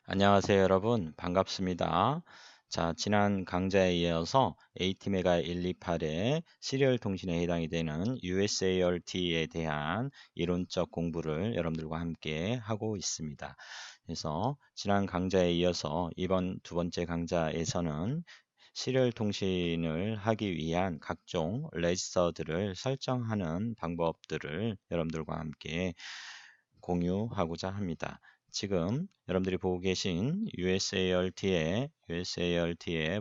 안녕하세요, 여러분. 반갑습니다. 자, 지난 강좌에 이어서 AT메가 128의 시리얼 통신에 해당이 되는 USART에 대한 이론적 공부를 여러분들과 함께 하고 있습니다. 그래서 지난 강좌에 이어서 이번 두 번째 강좌에서는 시리얼 통신을 하기 위한 각종 레지스터들을 설정하는 방법들을 여러분들과 함께 공유하고자 합니다. 지금 여러분들이 보고 계신 USART의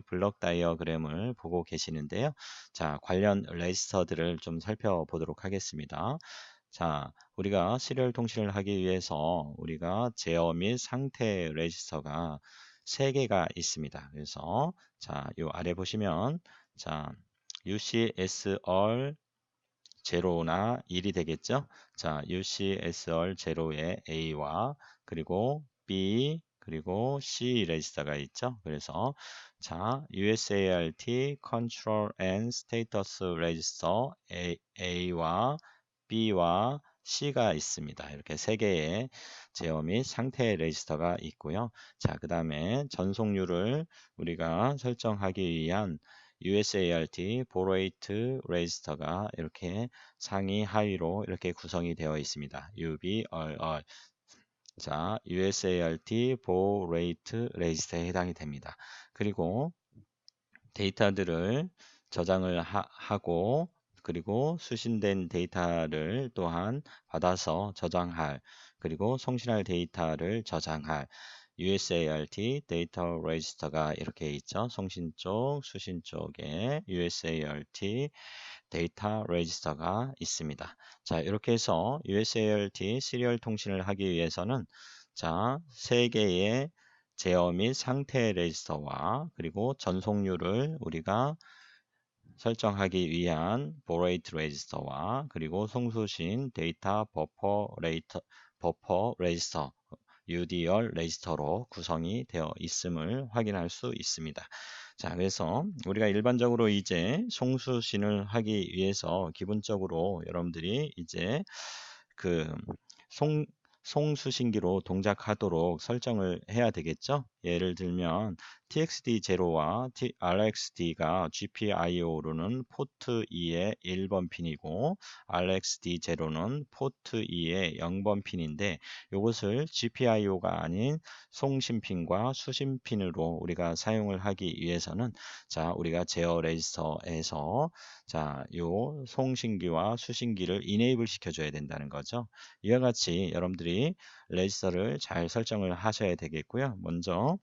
블록 다이어그램을 보고 계시는데요. 자, 관련 레지스터들을 좀 살펴보도록 하겠습니다. 자, 우리가 시리얼 통신을 하기 위해서 우리가 제어 및 상태 레지스터가 3개가 있습니다. 그래서 자, 요 아래 보시면 자, UCSR 제로나 1이 되겠죠. 자, UCSR 제로의 A와 그리고 B 그리고 C 레지스터가 있죠. 그래서 자, USART Control and Status Register A와 B와 C가 있습니다. 이렇게 3개의 제어 및 상태 레지스터가 있고요. 자, 그 다음에 전송률을 우리가 설정하기 위한 USART Borate 레지스터가 이렇게 상위 하위로 이렇게 구성이 되어 있습니다. UB, RR. 자, USART Borate 레지스터에 해당이 됩니다. 그리고 데이터들을 저장을 하고 그리고 수신된 데이터를 또한 받아서 저장할 그리고 송신할 데이터를 저장할 USART 데이터 레지스터가 이렇게 있죠. 송신 쪽, 수신 쪽에 USART 데이터 레지스터가 있습니다. 자, 이렇게 해서 USART 시리얼 통신을 하기 위해서는 자, 3개의 제어 및 상태 레지스터와 그리고 전송률을 우리가 설정하기 위한 보레이트 레지스터와 그리고 송수신 데이터 버퍼 레지스터 UDR 레지스터로 구성이 되어 있음을 확인할 수 있습니다. 자, 그래서 우리가 일반적으로 이제 송수신을 하기 위해서 기본적으로 여러분들이 이제 그 송, 송수신기로 동작하도록 설정을 해야 되겠죠. 예를 들면 TXT0와 RxD가 GPIO로는 포트 2의 1번 핀이고 RxD0는 포트 2의 0번 핀인데 이것을 GPIO가 아닌 송신핀과 수신핀으로 우리가 사용을 하기 위해서는 자, 우리가 제어 레지스터에서 자, 요 송신기와 수신기를 이네이블 시켜줘야 된다는 거죠. 이와 같이 여러분들이 레지스터를 잘 설정을 하셔야 되겠고요. 먼저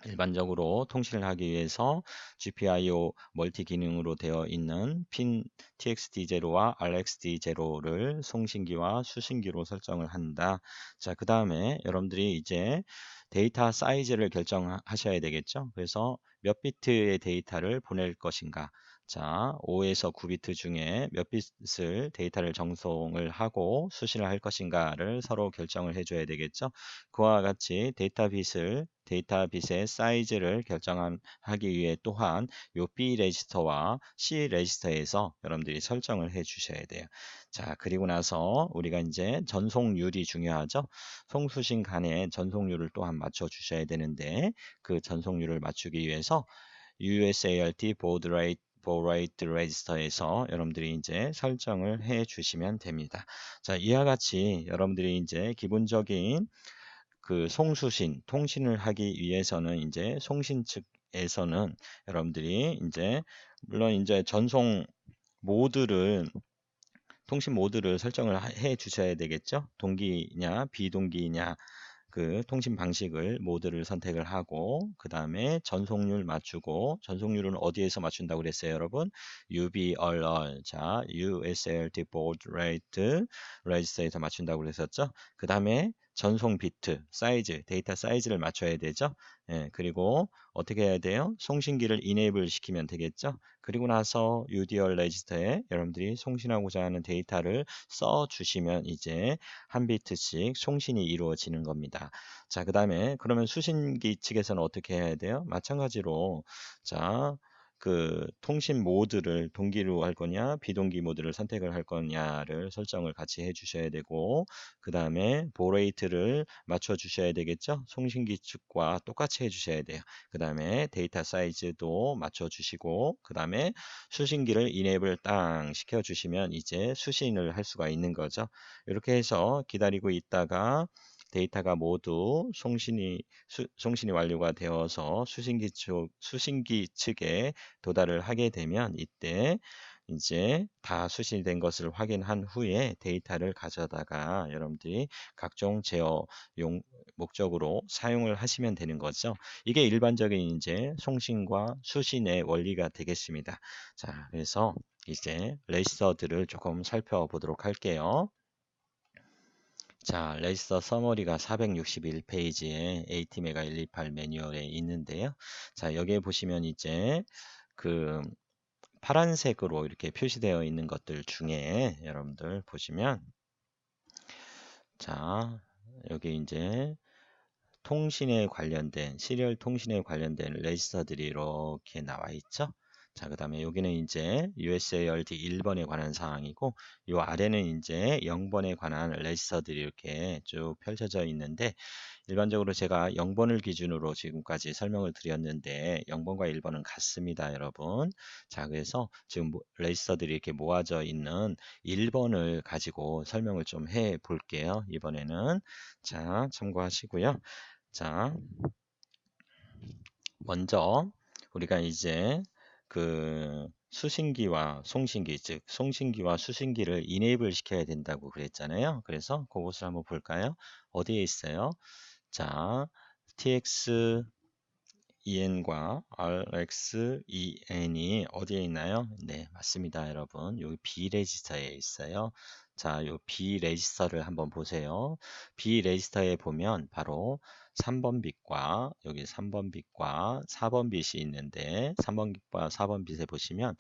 일반적으로 통신을 하기 위해서 GPIO 멀티 기능으로 되어 있는 핀 TXT0와 RxD0를 송신기와 수신기로 설정을 한다. 자, 그 다음에 여러분들이 이제 데이터 사이즈를 결정하셔야 되겠죠. 그래서 몇 비트의 데이터를 보낼 것인가. 자, 5에서 9비트 중에 몇 빛을 데이터를 정송을 하고 수신을 할 것인가를 서로 결정을 해줘야 되겠죠. 그와 같이 데이터 빛의 사이즈를 결정하기 위해 또한 요 B 레지스터와 C 레지스터에서 여러분들이 설정을 해 주셔야 돼요. 자, 그리고 나서 우리가 이제 전송률이 중요하죠. 송수신 간의 전송률을 또한 맞춰 주셔야 되는데 그 전송률을 맞추기 위해서 USART 보드 레이트 레지스터에서 여러분들이 이제 설정을 해 주시면 됩니다. 자, 이와 같이 여러분들이 이제 기본적인 그 송수신 통신을 하기 위해서는 이제 송신 측에서는 여러분들이 이제 물론 이제 전송 모드를 통신 모드를 설정을 해 주셔야 되겠죠. 동기냐 비동기냐 그 통신 방식을 모드를 선택을 하고 그 다음에 전송률 맞추고 전송률은 어디에서 맞춘다고 그랬어요 여러분? UBRR 자 USLT Baud Rate 레지스터에서 맞춘다고 그랬었죠. 그 다음에 전송 비트 사이즈 데이터 사이즈를 맞춰야 되죠. 예, 그리고 어떻게 해야 돼요? 송신기를 이네이블 시키면 되겠죠. 그리고 나서 UDR 레지스터에 여러분들이 송신하고자 하는 데이터를 써 주시면 이제 한 비트씩 송신이 이루어지는 겁니다. 자, 그 다음에 그러면 수신기 측에서는 어떻게 해야 돼요? 마찬가지로 자, 그 통신 모드를 동기로 할 거냐, 비동기 모드를 선택을 할 거냐를 설정을 같이 해 주셔야 되고, 그 다음에 보레이트를 맞춰 주셔야 되겠죠. 송신기 측과 똑같이 해 주셔야 돼요. 그 다음에 데이터 사이즈도 맞춰 주시고, 그 다음에 수신기를 이네이블 땅 시켜 주시면 이제 수신을 할 수가 있는 거죠. 이렇게 해서 기다리고 있다가 데이터가 모두 송신이 완료가 되어서 수신기 측에 도달을 하게 되면 이때 이제 다 수신이 된 것을 확인한 후에 데이터를 가져다가 여러분들이 각종 제어 목적으로 사용을 하시면 되는 거죠. 이게 일반적인 이제 송신과 수신의 원리가 되겠습니다. 자, 그래서 이제 레지스터들을 조금 살펴보도록 할게요. 자, 레지스터 서머리가 461페이지에 AT메가 128 매뉴얼에 있는데요. 자, 여기에 보시면 이제 그 파란색으로 이렇게 표시되어 있는 것들 중에 여러분들 보시면 자, 여기 이제 통신에 관련된 시리얼 통신에 관련된 레지스터들이 이렇게 나와 있죠. 자, 그 다음에 여기는 이제 USART 1번에 관한 사항이고, 요 아래는 이제 0번에 관한 레지스터들이 이렇게 쭉 펼쳐져 있는데, 일반적으로 제가 0번을 기준으로 지금까지 설명을 드렸는데 0번과 1번은 같습니다, 여러분. 자, 그래서 지금 레지스터들이 이렇게 모아져 있는 1번을 가지고 설명을 좀 해 볼게요. 이번에는. 자, 참고하시고요. 자, 먼저 우리가 이제 그 수신기와 송신기, 즉 송신기와 수신기를 이네이블 시켜야 된다고 그랬잖아요. 그래서 그것을 한번 볼까요? 어디에 있어요? 자, TXEN과 RXEN이 어디에 있나요? 네, 맞습니다, 여러분. 여기 B 레지스터에 있어요. 자, 요 B 레지스터를 한번 보세요. B 레지스터에 보면 바로 3번 빛과 여기 3번 빛과 4번 빛이 있는데 3번 빛과 4번 빛에 보시면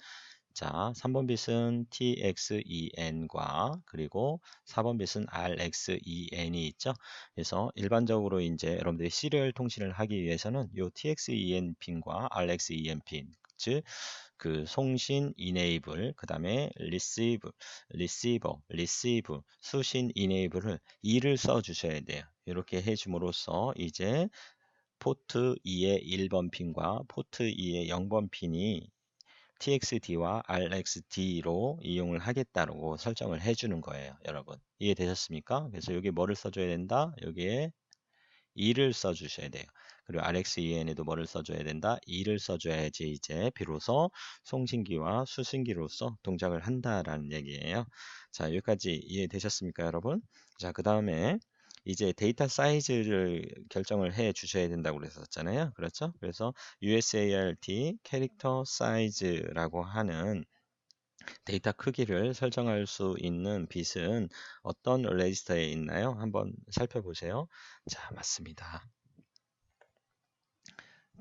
자, 3번 빛은 TXEN과 그리고 4번 빛은 RXEN이 있죠. 그래서 일반적으로 이제 여러분들이 시리얼 통신을 하기 위해서는 이 TXEN 핀과 RXEN 핀, 즉 그 송신 이네이블, 그 다음에 리시브, 수신 이네이블을 2를 써 주셔야 돼요. 이렇게 해줌으로써 이제 포트 2의 1번 핀과 포트 2의 0번 핀이 TXD와 RXD로 이용을 하겠다고 설정을 해주는 거예요, 여러분. 이해되셨습니까? 그래서 여기 뭐를 써줘야 된다? 여기에 2를 써주셔야 돼요. 그리고 RxEN에도 뭐를 써줘야 된다? 2를 써줘야지 이제 비로소 송신기와 수신기로서 동작을 한다라는 얘기예요. 자, 여기까지 이해되셨습니까, 여러분? 자, 그 다음에 이제 데이터 사이즈를 결정을 해 주셔야 된다고 그랬었잖아요. 그렇죠? 그래서 USART 캐릭터 사이즈라고 하는 데이터 크기를 설정할 수 있는 빛은 어떤 레지스터에 있나요? 한번 살펴보세요. 자, 맞습니다.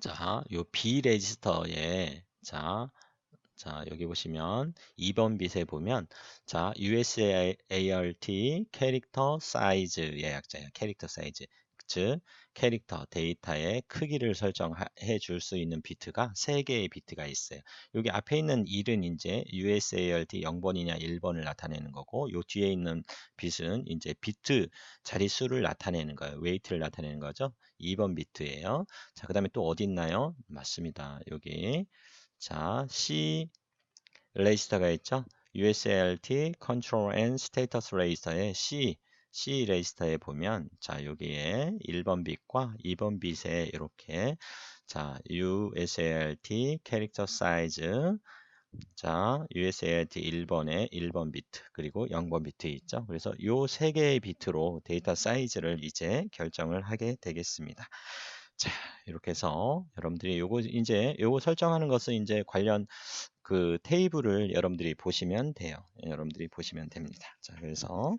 자, 요 B 레지스터에 여기 보시면 2번 빛에 보면 자, USART 캐릭터 사이즈의 약자예요. 캐릭터 사이즈. 즉 캐릭터 데이터의 크기를 설정해 줄 수 있는 비트가 3개의 비트가 있어요. 여기 앞에 있는 1은 이제 USART 0번이냐 1번을 나타내는 거고, 요 뒤에 있는 빛은 이제 비트 자릿수를 나타내는 거예요. 웨이트를 나타내는 거죠. 2번 비트예요. 자, 그 다음에 또 어디 있나요? 맞습니다. 여기 자, C 레지스터가 있죠. USART Control and Status 레지스터에 C 레지스터에 보면 자, 여기에 1번 빛과 2번 빛에 이렇게 자, USART 캐릭터 사이즈 자, USART 1번에 1번 비트 그리고 0번 비트 있죠. 그래서 요 세 개의 비트로 데이터 사이즈를 이제 결정을 하게 되겠습니다. 자, 이렇게 해서 여러분들이 요거 설정하는 것은 이제 관련 그 테이블을 여러분들이 보시면 돼요. 여러분들이 보시면 됩니다. 자, 그래서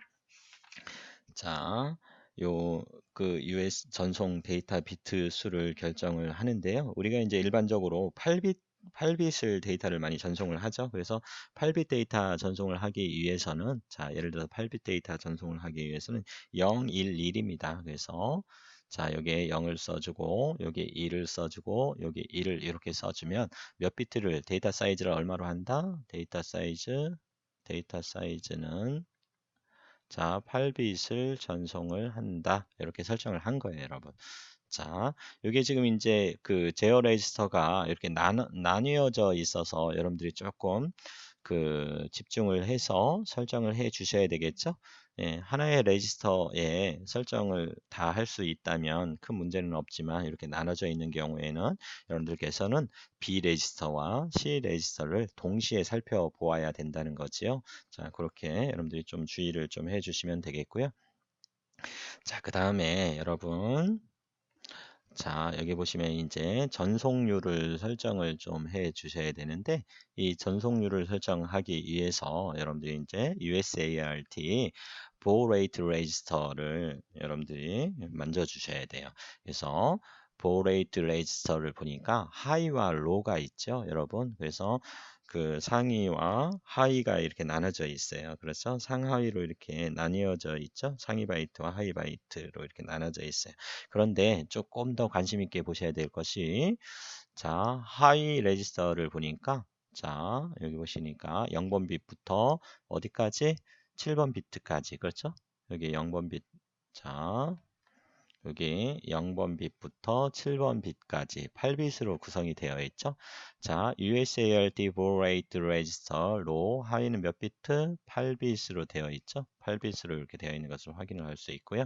자, 요 그 US 전송 데이터 비트 수를 결정을 하는데요. 우리가 이제 일반적으로 8빛을 데이터를 많이 전송을 하죠. 그래서 8빛 데이터 전송을 하기 위해서는 자, 예를 들어서 8빛 데이터 전송을 하기 위해서는 0, 1, 1입니다. 그래서 자, 여기에 0을 써주고 여기에 2를 써주고 여기 2를 이렇게 써주면 몇 비트를 데이터 사이즈를 얼마로 한다? 데이터 사이즈는 자, 8빛을 전송을 한다. 이렇게 설정을 한 거예요, 여러분. 자, 이게 지금 이제 그 제어 레지스터가 이렇게 나뉘어져 있어서 여러분들이 조금 그 집중을 해서 설정을 해 주셔야 되겠죠? 예, 하나의 레지스터에 설정을 다 할 수 있다면 큰 문제는 없지만 이렇게 나눠져 있는 경우에는 여러분들께서는 B 레지스터와 C 레지스터를 동시에 살펴보아야 된다는 거지요. 자, 그렇게 여러분들이 좀 주의를 좀 해주시면 되겠고요. 자, 그 다음에 여러분, 자, 여기 보시면 이제 전송률을 설정을 좀 해 주셔야 되는데, 이 전송률을 설정하기 위해서 여러분들이 이제 USART Baud Rate Register를 여러분들이 만져 주셔야 돼요. 그래서 Baud Rate Register를 보니까 하이와 로우가 있죠, 여러분. 그래서 그 상위와 하위가 이렇게 나눠져 있어요. 그래서 상하위로 이렇게 나뉘어져 있죠. 상위 바이트와 하위 바이트로 이렇게 나눠져 있어요. 그런데 조금 더 관심 있게 보셔야 될 것이 자, 하위 레지스터를 보니까 자, 여기 보시니까 0번 빛부터 어디까지? 7번 비트까지. 그렇죠? 여기 0번 빛. 자, 여기 0번 빛부터 7번 빛까지 8빛으로 구성이 되어 있죠. 자, USART Baud Rate Register 로 하위는 몇 비트? 8빛으로 되어 있죠. 8빛으로 이렇게 되어 있는 것을 확인을 할 수 있고요.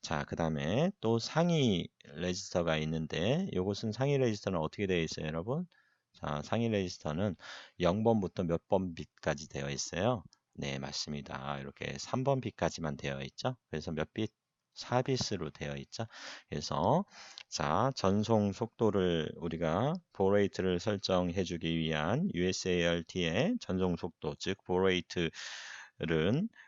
자, 그 다음에 또 상위 레지스터가 있는데 이것은 상위 레지스터는 어떻게 되어 있어요, 여러분? 자, 상위 레지스터는 0번부터 몇 번 빛까지 되어 있어요. 네, 맞습니다. 이렇게 3번 빛까지만 되어 있죠. 그래서 몇 빛? 4빛으로 되어 있죠. 그래서 자, 전송 속도를 우리가 보레이트를 설정해 주기 위한 USART의 전송 속도, 즉 보레이트는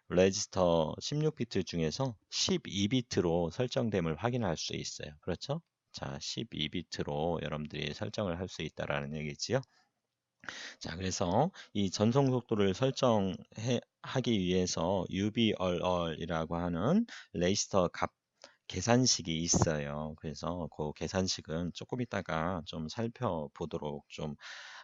레지스터 16비트 중에서 12비트로 설정됨을 확인할 수 있어요. 그렇죠? 자, 12비트로 여러분들이 설정을 할 수 있다라는 얘기지요. 자, 그래서 이 전송 속도를 설정하기 위해서 UBRR이라고 하는 레지스터 값 계산식이 있어요. 그래서 그 계산식은 조금 이따가 좀 살펴보도록 좀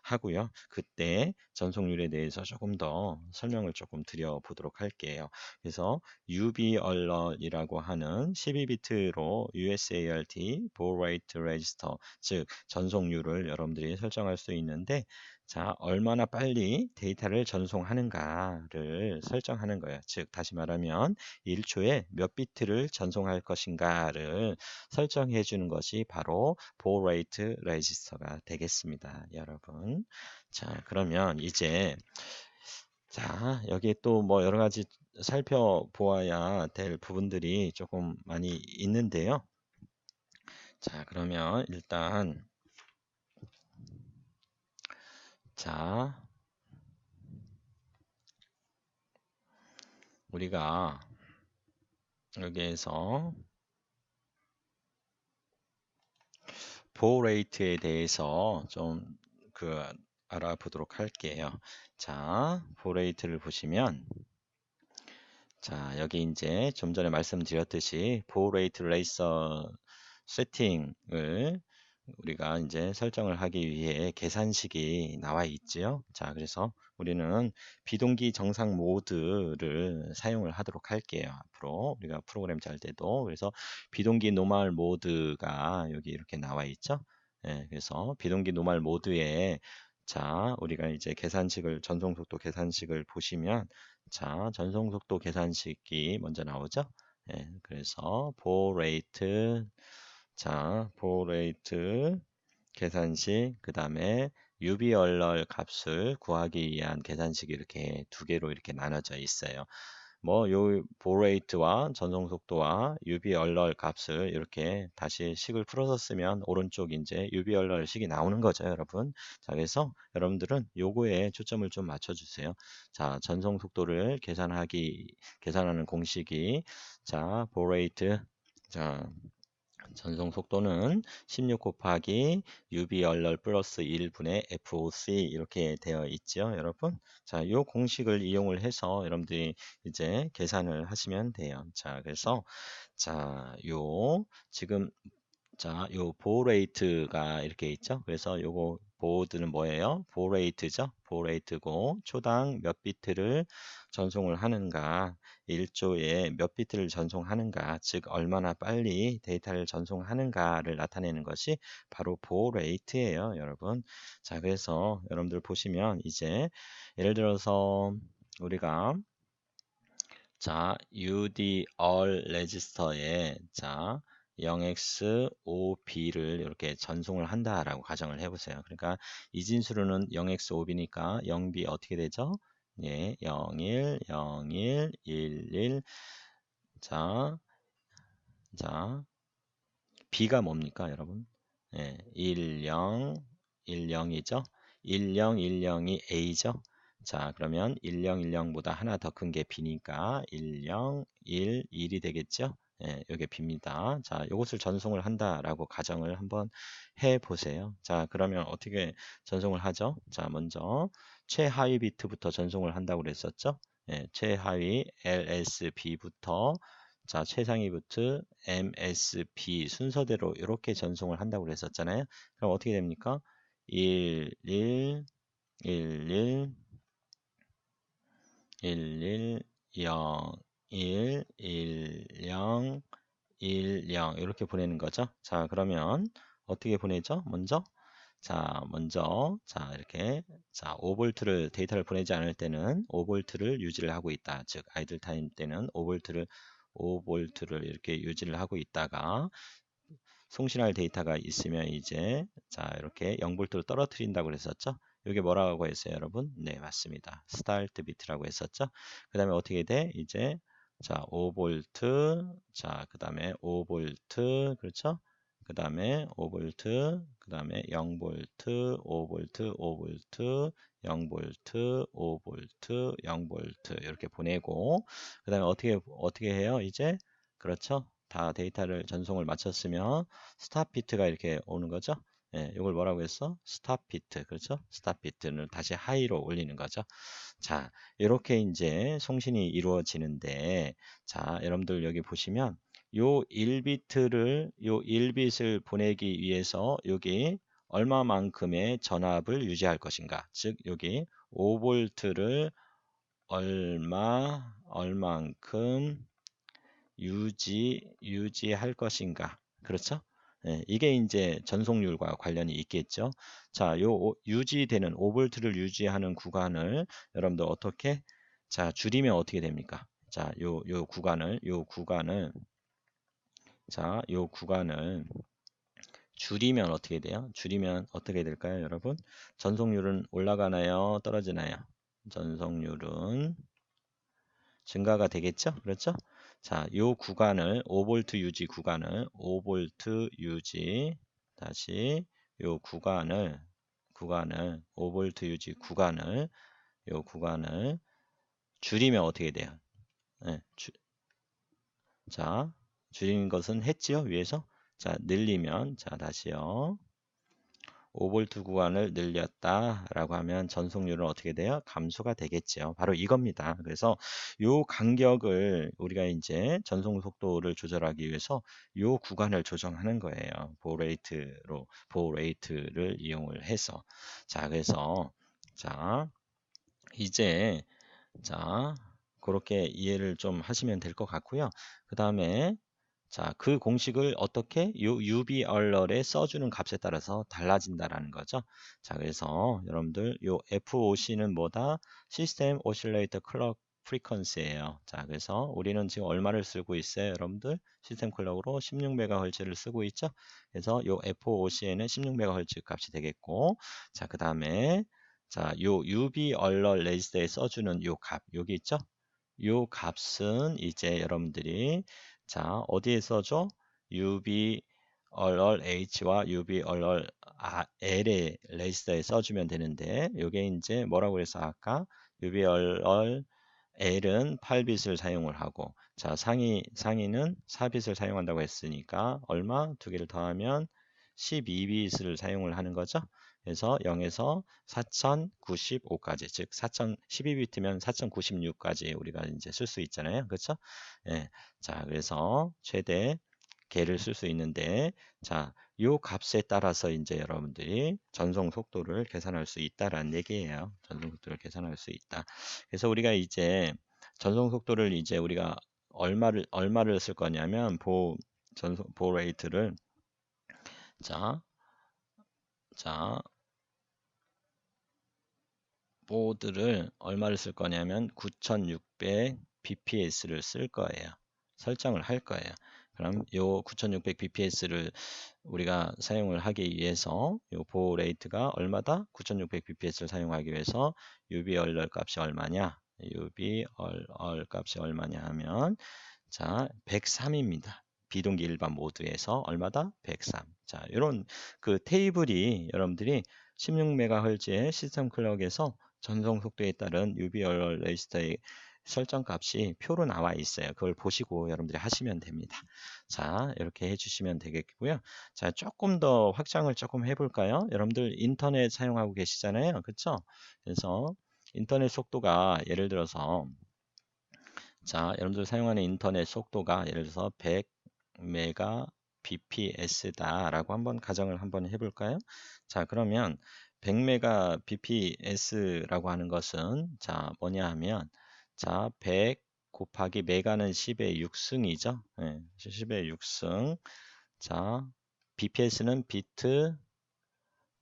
하고요. 그때 전송률에 대해서 조금 더 설명을 조금 드려보도록 할게요. 그래서 UBAlert이라고 하는 12비트로 USART Baud Rate Register, 즉 전송률을 여러분들이 설정할 수 있는데 자, 얼마나 빨리 데이터를 전송하는가를 설정하는 거예요. 즉, 다시 말하면 1초에 몇 비트를 전송할 것인가를 설정해 주는 것이 바로 Baud Rate Register가 되겠습니다, 여러분. 자, 그러면 이제 자, 여기에 또 뭐 여러 가지 살펴보아야 될 부분들이 조금 많이 있는데요. 자, 그러면 일단 자, 우리가 여기에서 보호 레이트에 대해서 좀 그 알아보도록 할게요. 자, 보호 레이트를 보시면 자, 여기 이제 좀 전에 말씀드렸듯이 보호 레이트 레이서 세팅을 우리가 이제 설정을 하기 위해 계산식이 나와 있지요. 자, 그래서 우리는 비동기 정상 모드를 사용을 하도록 할게요. 앞으로 우리가 프로그램 짤 때도 그래서 비동기 노멀 모드가 여기 이렇게 나와 있죠. 예, 그래서 비동기 노멀 모드에 자, 우리가 이제 계산식을 전송 속도 계산식을 보시면 자, 전송 속도 계산식이 먼저 나오죠. 예, 그래서 보호 레이트 자, 보호 레이트 계산식, 그 다음에 UBRR 값을 구하기 위한 계산식이 이렇게 두 개로 이렇게 나눠져 있어요. 뭐, 요 보레이트와 전송 속도와 UBRR 값을 이렇게 다시 식을 풀어서 쓰면 오른쪽 이제 UBRR 식이 나오는 거죠, 여러분. 자, 그래서 여러분들은 요거에 초점을 좀 맞춰주세요. 자, 전송 속도를 계산하는 공식이 자, 보레이트 자, 전송 속도는 16 곱하기 UV 얼럴 플러스 1분의 FOC 이렇게 되어 있죠, 여러분. 자, 이 공식을 이용을 해서 여러분들이 이제 계산을 하시면 돼요. 자, 그래서 지금 요 보호 레이트가 이렇게 있죠. 그래서 요거 보호드는 뭐예요? 보호 레이트죠. 보호 레이트고 초당 몇 비트를 전송을 하는가, 1조에 몇 비트를 전송하는가, 즉 얼마나 빨리 데이터를 전송하는가를 나타내는 것이 바로 보호 레이트예요, 여러분. 자, 그래서 여러분들 보시면 이제 예를 들어서 우리가 UD all register에 0x5b를 이렇게 전송을 한다라고 가정을 해보세요. 그러니까 이진수로는 0x5b니까 0b 어떻게 되죠? 예, 01, 01, 11. 자, 자, b가 뭡니까, 여러분? 예, 10, 10이죠? 1010이 A죠? 자, 그러면 1010보다 하나 더 큰 게 B니까 10, 1이 되겠죠? 예, 이게 B입니다. 자, 이것을 전송을 한다라고 가정을 한번 해 보세요. 자, 그러면 어떻게 전송을 하죠? 자, 먼저 최하위 비트부터 전송을 한다고 그랬었죠? 예, 최하위 LSB부터 최상위 비트 MSB 순서대로 이렇게 전송을 한다고 그랬었잖아요. 그럼 어떻게 됩니까? 1, 1, 1, 1, 1, 1, 0, 1, 1, 0, 1, 0 이렇게 보내는 거죠. 자, 그러면 어떻게 보내죠? 먼저 이렇게 5V를 데이터를 보내지 않을 때는 5V를 유지를 하고 있다. 즉 아이들 타임 때는 5V를 이렇게 유지를 하고 있다가 송신할 데이터가 있으면 이제 이렇게 0V로 떨어뜨린다고 그랬었죠. 이게 뭐라고 했어요, 여러분? 네, 맞습니다. 스타트 비트라고 했었죠. 그 다음에 어떻게 돼? 이제 5V, 그 다음에 5V, 그렇죠? 그 다음에 5V, 그 다음에 0V, 5V, 5V, 0V, 5V, 0V 이렇게 보내고 그 다음에 어떻게 해요? 이제 그렇죠? 다 데이터를 전송을 마쳤으면 스탑 비트가 이렇게 오는 거죠. 예, 이걸 뭐라고 했어? 스탑 비트. 그렇죠? 스탑 비트는 다시 하이로 올리는 거죠. 자, 이렇게 이제 송신이 이루어지는데 여러분들 여기 보시면 요 1비트를 보내기 위해서 여기 얼마만큼의 전압을 유지할 것인가? 즉 여기 5V를 얼만큼 유지할 것인가. 그렇죠? 예, 이게 이제 전송률과 관련이 있겠죠. 유지되는 5V를 유지하는 구간을 여러분들 어떻게 줄이면 어떻게 됩니까? 요 구간을 줄이면 어떻게 돼요? 줄이면 어떻게 될까요, 여러분? 전송률은 올라가나요? 떨어지나요? 전송률은 증가가 되겠죠? 그렇죠? 요 구간을 5V 유지 구간을 5V 유지 다시 요 구간을 5V 유지 구간을 줄이면 어떻게 돼요? 네, 줄이는 것은 했지요, 위에서. 늘리면 다시요. 5V 구간을 늘렸다라고 하면 전송률은 어떻게 돼요? 감소가 되겠죠. 바로 이겁니다. 그래서 요 간격을 우리가 이제 전송 속도를 조절하기 위해서 요 구간을 조정하는 거예요. 보호 레이트를 이용을 해서. 그래서 이제 그렇게 이해를 좀 하시면 될 것 같고요. 그 다음에 그 공식을 어떻게 UV 얼럴에 써주는 값에 따라서 달라진다라는 거죠. 그래서 여러분들 요 FOC는 뭐다? 시스템 오실레이터 클럭 프리퀀시예요. 그래서 우리는 지금 얼마를 쓰고 있어요, 여러분들? 시스템 클럭으로 16MHz를 쓰고 있죠. 그래서 요 FOC에는 16MHz 값이 되겠고, 그 다음에 요 UV 얼럴 레지스터에 써주는 요 값, 여기 있죠? 요 값은 이제 여러분들이 어디에 써줘? UV 얼럴 H와 UV 얼럴 L의 레지스터에 써주면 되는데, 요게 이제 뭐라고 해서 아까 UV 얼럴 L은 8빗을 사용을 하고, 자, 상위는 4빗을 사용한다고 했으니까 얼마? 두 개를 더하면 12빗을 사용을 하는 거죠. 그래서 0에서 4095까지, 즉 12비트면 4096까지 우리가 이제 쓸 수 있잖아요. 그렇죠? 예. 자, 그래서 최대 개를 쓸 수 있는데, 자, 요 값에 따라서 이제 여러분들이 전송 속도를 계산할 수 있다라는 얘기예요. 전송 속도를 계산할 수 있다. 그래서 우리가 이제 전송 속도를 이제 우리가 얼마를 쓸 거냐면 보호 레이트를, 자, 자, 보드를 얼마를 쓸 거냐면 9600 bps를 쓸 거예요. 설정을 할 거예요. 그럼 요 9600 bps를 우리가 사용을 하기 위해서 요 보호 레이트가 얼마다? 9600 bps를 사용하기 위해서 UBRL 값이 얼마냐? UBRL 값이 얼마냐 하면, 자, 103입니다. 비동기 일반 모드에서 얼마다? 103. 자, 이런 그 테이블이 여러분들이 16MHz의 시스템 클럭에서 전송 속도에 따른 UBR 레지스터의 설정 값이 표로 나와 있어요. 그걸 보시고 여러분들이 하시면 됩니다. 자, 이렇게 해주시면 되겠고요. 자, 조금 더 확장을 조금 해볼까요? 여러분들 인터넷 사용하고 계시잖아요. 그렇죠? 그래서 인터넷 속도가 예를 들어서, 자, 여러분들 사용하는 인터넷 속도가 예를 들어서 100mbps다 라고 한번 가정을 한번 해볼까요? 자, 그러면 100mbps라고 하는 것은, 자, 뭐냐 하면, 자, 100 곱하기 메가는 10의 6승이죠. 네, 10의 6승. 자, bps는 비트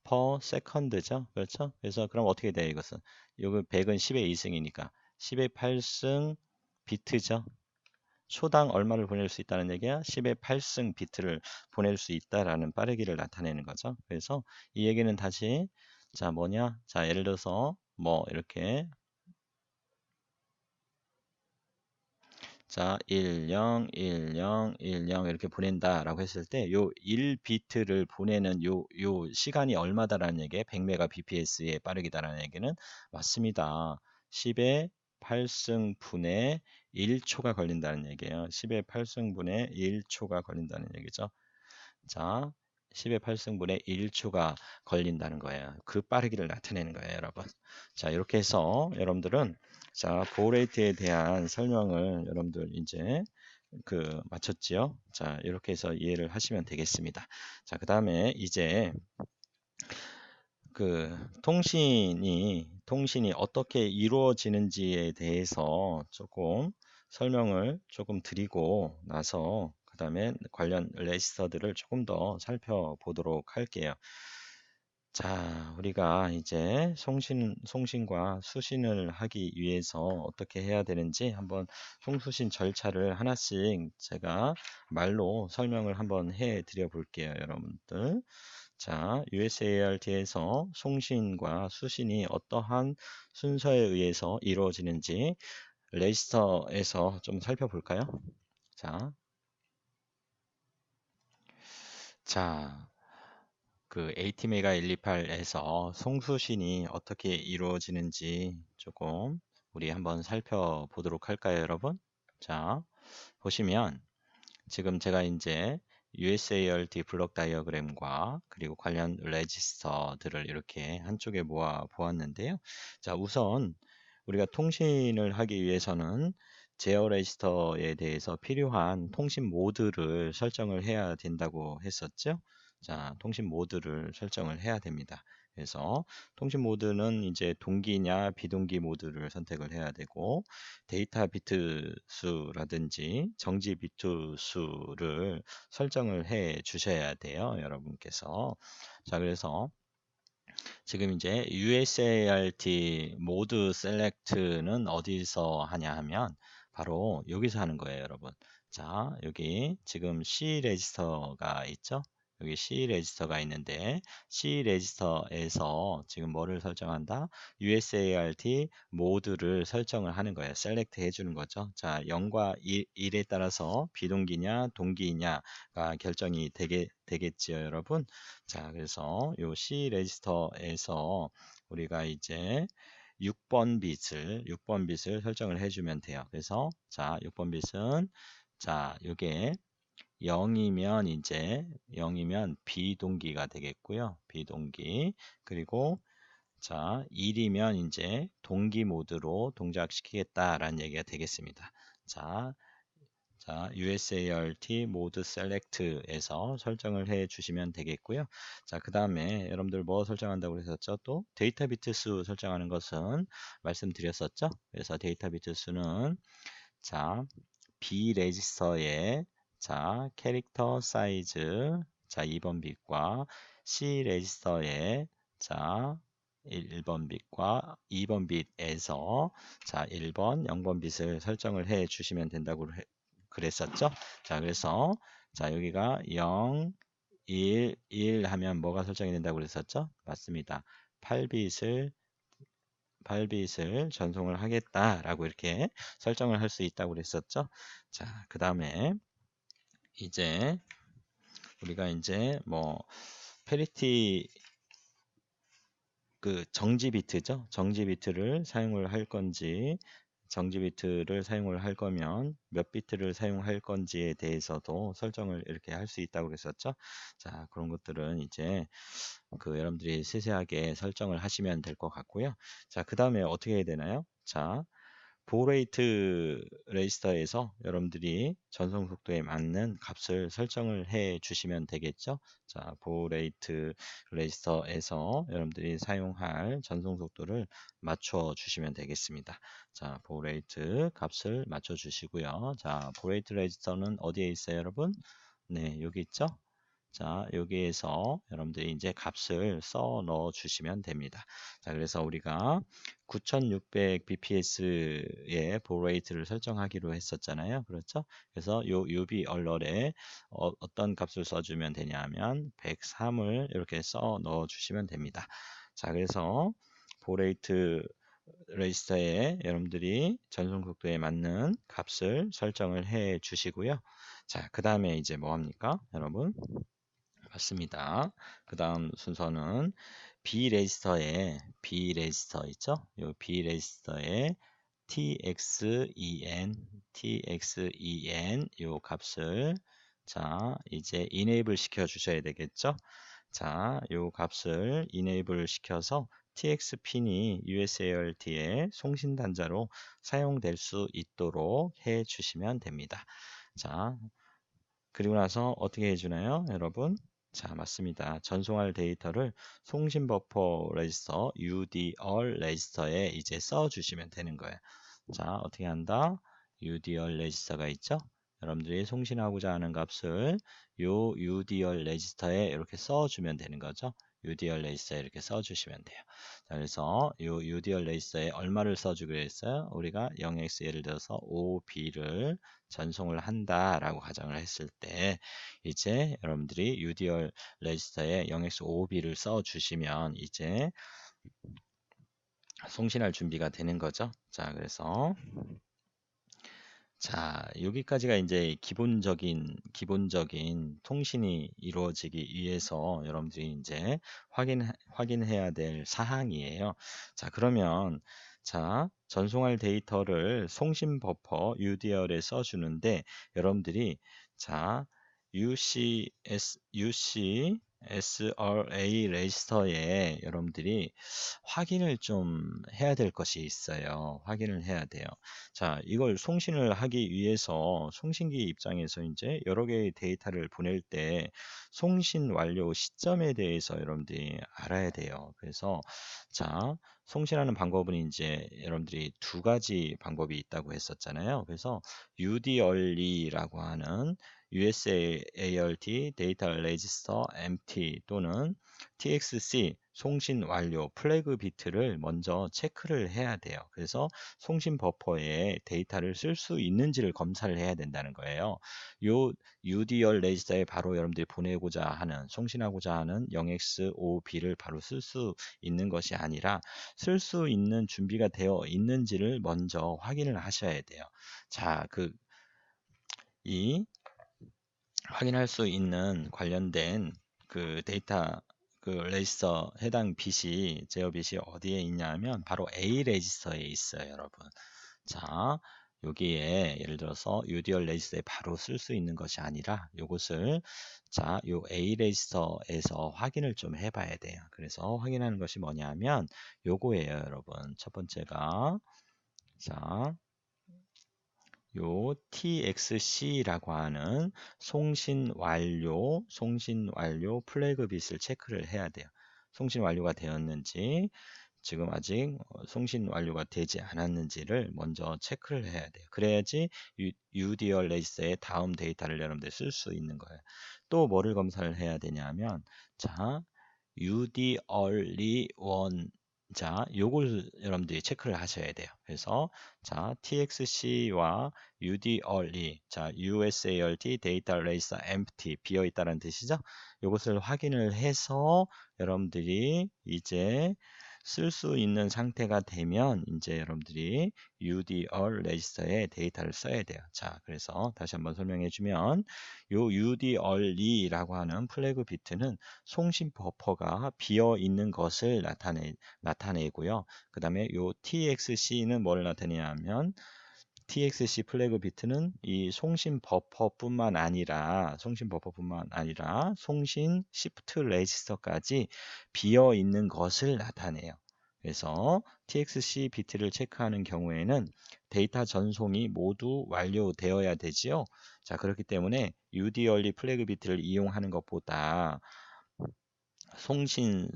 per second죠. 그렇죠? 그래서 그럼 어떻게 돼요, 이것은? 요거 100은 10의 2승이니까 10의 8승 비트죠. 초당 얼마를 보낼 수 있다는 얘기야? 10의 8승 비트를 보낼 수 있다라는 빠르기를 나타내는 거죠. 그래서 이 얘기는 다시, 자, 뭐냐? 자, 예를 들어서 뭐 이렇게, 자, 10, 10, 10 이렇게 보낸다라고 했을 때 요 1비트를 보내는 요 시간이 얼마다라는 얘기에 100mbps의 빠르기다라는 얘기는 맞습니다. 10의 8승분의 1초가 걸린다는 얘기예요. 10의 8승분의 1초가 걸린다는 얘기죠. 자, 10의 8승분의 1초가 걸린다는 거예요. 그 빠르기를 나타내는 거예요, 여러분. 자, 이렇게 해서 여러분들은, 자, 보호레이트에 대한 설명을 여러분들 이제 마쳤지요. 자, 이렇게 해서 이해를 하시면 되겠습니다. 자, 그 다음에 이제 통신이 어떻게 이루어지는지에 대해서 조금 설명을 조금 드리고 나서 그 다음에 관련 레지스터들을 조금 더 살펴보도록 할게요. 자, 우리가 이제 송신과 수신을 하기 위해서 어떻게 해야 되는지 한번 송수신 절차를 하나씩 제가 말로 설명을 한번 해 드려 볼게요, 여러분들. 자, USART에서 송신과 수신이 어떠한 순서에 의해서 이루어지는지 레지스터에서 좀 살펴볼까요? 자, 자, AT메가 128에서 송수신이 어떻게 이루어지는지 조금 우리 한번 살펴보도록 할까요, 여러분? 자, 보시면 지금 제가 이제 USART 블록 다이어그램과 그리고 관련 레지스터들을 이렇게 한쪽에 모아 보았는데요. 자, 우선 우리가 통신을 하기 위해서는 제어 레지스터에 대해서 필요한 통신 모드를 설정을 해야 된다고 했었죠. 자, 통신 모드를 설정을 해야 됩니다. 그래서 통신 모드는 이제 동기냐 비동기 모드를 선택을 해야 되고, 데이터 비트 수라든지 정지 비트 수를 설정을 해 주셔야 돼요, 여러분께서. 자, 그래서 지금 이제 USART 모드 셀렉트는 어디서 하냐 하면 바로 여기서 하는 거예요, 여러분. 자, 여기 지금 C 레지스터가 있죠? 여기 C 레지스터가 있는데 C 레지스터에서 지금 뭐를 설정한다? USART 모드를 설정을 하는 거예요. 셀렉트 해주는 거죠. 자, 0과 1에 따라서 비동기냐 동기냐가 결정이 되겠지요, 여러분. 자, 그래서 요 C 레지스터에서 우리가 이제 6번 빛을 설정을 해주면 돼요. 그래서 자 6번 빛은 자 요게 0이면 비동기가 되겠고요. 비동기. 그리고 자 1이면 이제 동기 모드로 동작시키겠다라는 얘기가 되겠습니다. 자 USART 모드 셀렉트에서 설정을 해 주시면 되겠고요. 자, 그 다음에 여러분들 뭐 설정한다고 그랬었죠? 또 데이터 비트 수 설정하는 것은 말씀드렸었죠? 그래서 데이터 비트 수는 자, B 레지스터에 자, 캐릭터 사이즈 자, 2번 빛과 C 레지스터에 자, 1번 빛과 2번 빛에서 자, 1번, 0번 빛을 설정을 해 주시면 된다고 그랬었죠? 자, 그래서 자, 여기가 0, 1 하면 뭐가 설정이 된다고 그랬었죠? 맞습니다. 8빛을 전송을 하겠다라고 이렇게 설정을 할 수 있다고 그랬었죠? 자, 그 다음에 이제 우리가 이제 뭐 페리티 그 정지 비트죠. 정지 비트를 사용을 할 건지 정지 비트를 사용을 할 거면 몇 비트를 사용할 건지에 대해서도 설정을 이렇게 할 수 있다고 그랬었죠. 자, 그런 것들은 이제 그 여러분들이 세세하게 설정을 하시면 될 것 같고요. 자, 그 다음에 어떻게 해야 되나요? 자, 보레이트 레지스터에서 여러분들이 전송 속도에 맞는 값을 설정을 해 주시면 되겠죠. 자, 보레이트 레지스터에서 여러분들이 사용할 전송 속도를 맞춰 주시면 되겠습니다. 자, 보레이트 값을 맞춰 주시고요. 자, 보레이트 레지스터는 어디에 있어요, 여러분? 네, 여기 있죠? 자, 여기에서 여러분들이 이제 값을 써 넣어 주시면 됩니다. 자, 그래서 우리가 9600 bps의 보레이트를 설정하기로 했었잖아요. 그렇죠? 그래서 요 UB 얼럿에 어떤 값을 써주면 되냐면 103을 이렇게 써 넣어 주시면 됩니다. 자, 그래서 보레이트 레지스터에 여러분들이 전송 속도에 맞는 값을 설정을 해 주시고요. 자, 그 다음에 이제 뭐 합니까? 여러분? 맞습니다. 그 다음 순서는 B 레지스터 있죠? 요 B 레지스터에 TXEN 요 값을 자 이제 enable 시켜 주셔야 되겠죠? 자, 요 값을 enable 시켜서 TX 핀이 USART의 송신 단자로 사용될 수 있도록 해 주시면 됩니다. 자, 그리고 나서 어떻게 해주나요, 여러분? 자, 맞습니다. 전송할 데이터를 송신 버퍼 레지스터 UDR 레지스터에 이제 써주시면 되는 거예요. 자, 어떻게 한다? UDR 레지스터가 있죠? 여러분들이 송신하고자 하는 값을 요 UDR 레지스터에 이렇게 써주면 되는 거죠. UDR 레지스터에 이렇게 써주시면 돼요. 자, 그래서 요 UDR 레지스터에 얼마를 써주기로 했어요? 우리가 0x 예를 들어서 5b를 전송을 한다라고 가정을 했을 때 이제 여러분들이 UDR 레지스터에 0x5b를 써 주시면 이제 송신할 준비가 되는 거죠. 자, 그래서 자, 여기까지가 이제 기본적인 통신이 이루어지기 위해서 여러분들이 이제 확인해야 될 사항이에요. 자, 그러면 자, 전송할 데이터를 송신 버퍼 UDR에 써주는데 여러분들이 자, UCSRA 레지스터에 여러분들이 확인을 좀 해야 될 것이 있어요. 확인을 해야 돼요. 자, 이걸 송신을 하기 위해서 송신기 입장에서 이제 여러 개의 데이터를 보낼 때 송신 완료 시점에 대해서 여러분들이 알아야 돼요. 그래서 자, 송신하는 방법은 이제 여러분들이 두 가지 방법이 있다고 했었잖아요. 그래서 UDearly라고 하는 USART 데이터 레지스터 empty 또는 TXC 송신 완료 플래그 비트를 먼저 체크를 해야 돼요. 그래서 송신 버퍼에 데이터를 쓸 수 있는지를 검사를 해야 된다는 거예요. 요 UDR 레지스터에 바로 여러분들이 보내고자 하는 송신하고자 하는 0x5b를 바로 쓸 수 있는 것이 아니라 쓸 수 있는 준비가 되어 있는지를 먼저 확인을 하셔야 돼요. 자, 이 확인할 수 있는 관련된 그 데이터 그 레지스터 해당 bit이 제어 bit이 어디에 있냐 하면 바로 A 레지스터에 있어요, 여러분. 자, 여기에 예를 들어서 UDR 레지스터에 바로 쓸 수 있는 것이 아니라 요것을 자, 요 A 레지스터에서 확인을 좀 해봐야 돼요. 그래서 확인하는 것이 뭐냐면 요거예요, 여러분. 첫 번째가 자, 요 TXC라고 하는 송신 완료 플래그 bit을 체크를 해야 돼요. 송신 완료가 되었는지 지금 아직 송신 완료가 되지 않았는지를 먼저 체크를 해야 돼요. 그래야지 UDR 레지스터의 다음 데이터를 여러분들 쓸 수 있는 거예요. 또 뭐를 검사를 해야 되냐면 자, UDR1 자, 요걸 여러분들이 체크를 하셔야 돼요. 그래서 자, TXC와 UDR2 자, USART 데이터 레지스터 empty 비어 있다는 뜻이죠. 요것을 확인을 해서 여러분들이 이제 쓸 수 있는 상태가 되면 이제 여러분들이 UDR 레지스터에 데이터를 써야 돼요. 자, 그래서 다시 한번 설명해 주면 요 UDR2라고 하는 플래그 비트는 송신 버퍼가 비어 있는 것을 나타내고요. 그 다음에 요 TXC는 뭘 나타내냐면 TXC 플래그 비트는 이 송신 버퍼뿐만 아니라 송신 시프트 레지스터까지 비어 있는 것을 나타내요. 그래서 TXC 비트를 체크하는 경우에는 데이터 전송이 모두 완료되어야 되지요. 자, 그렇기 때문에 UDR리 플래그 비트를 이용하는 것보다 송신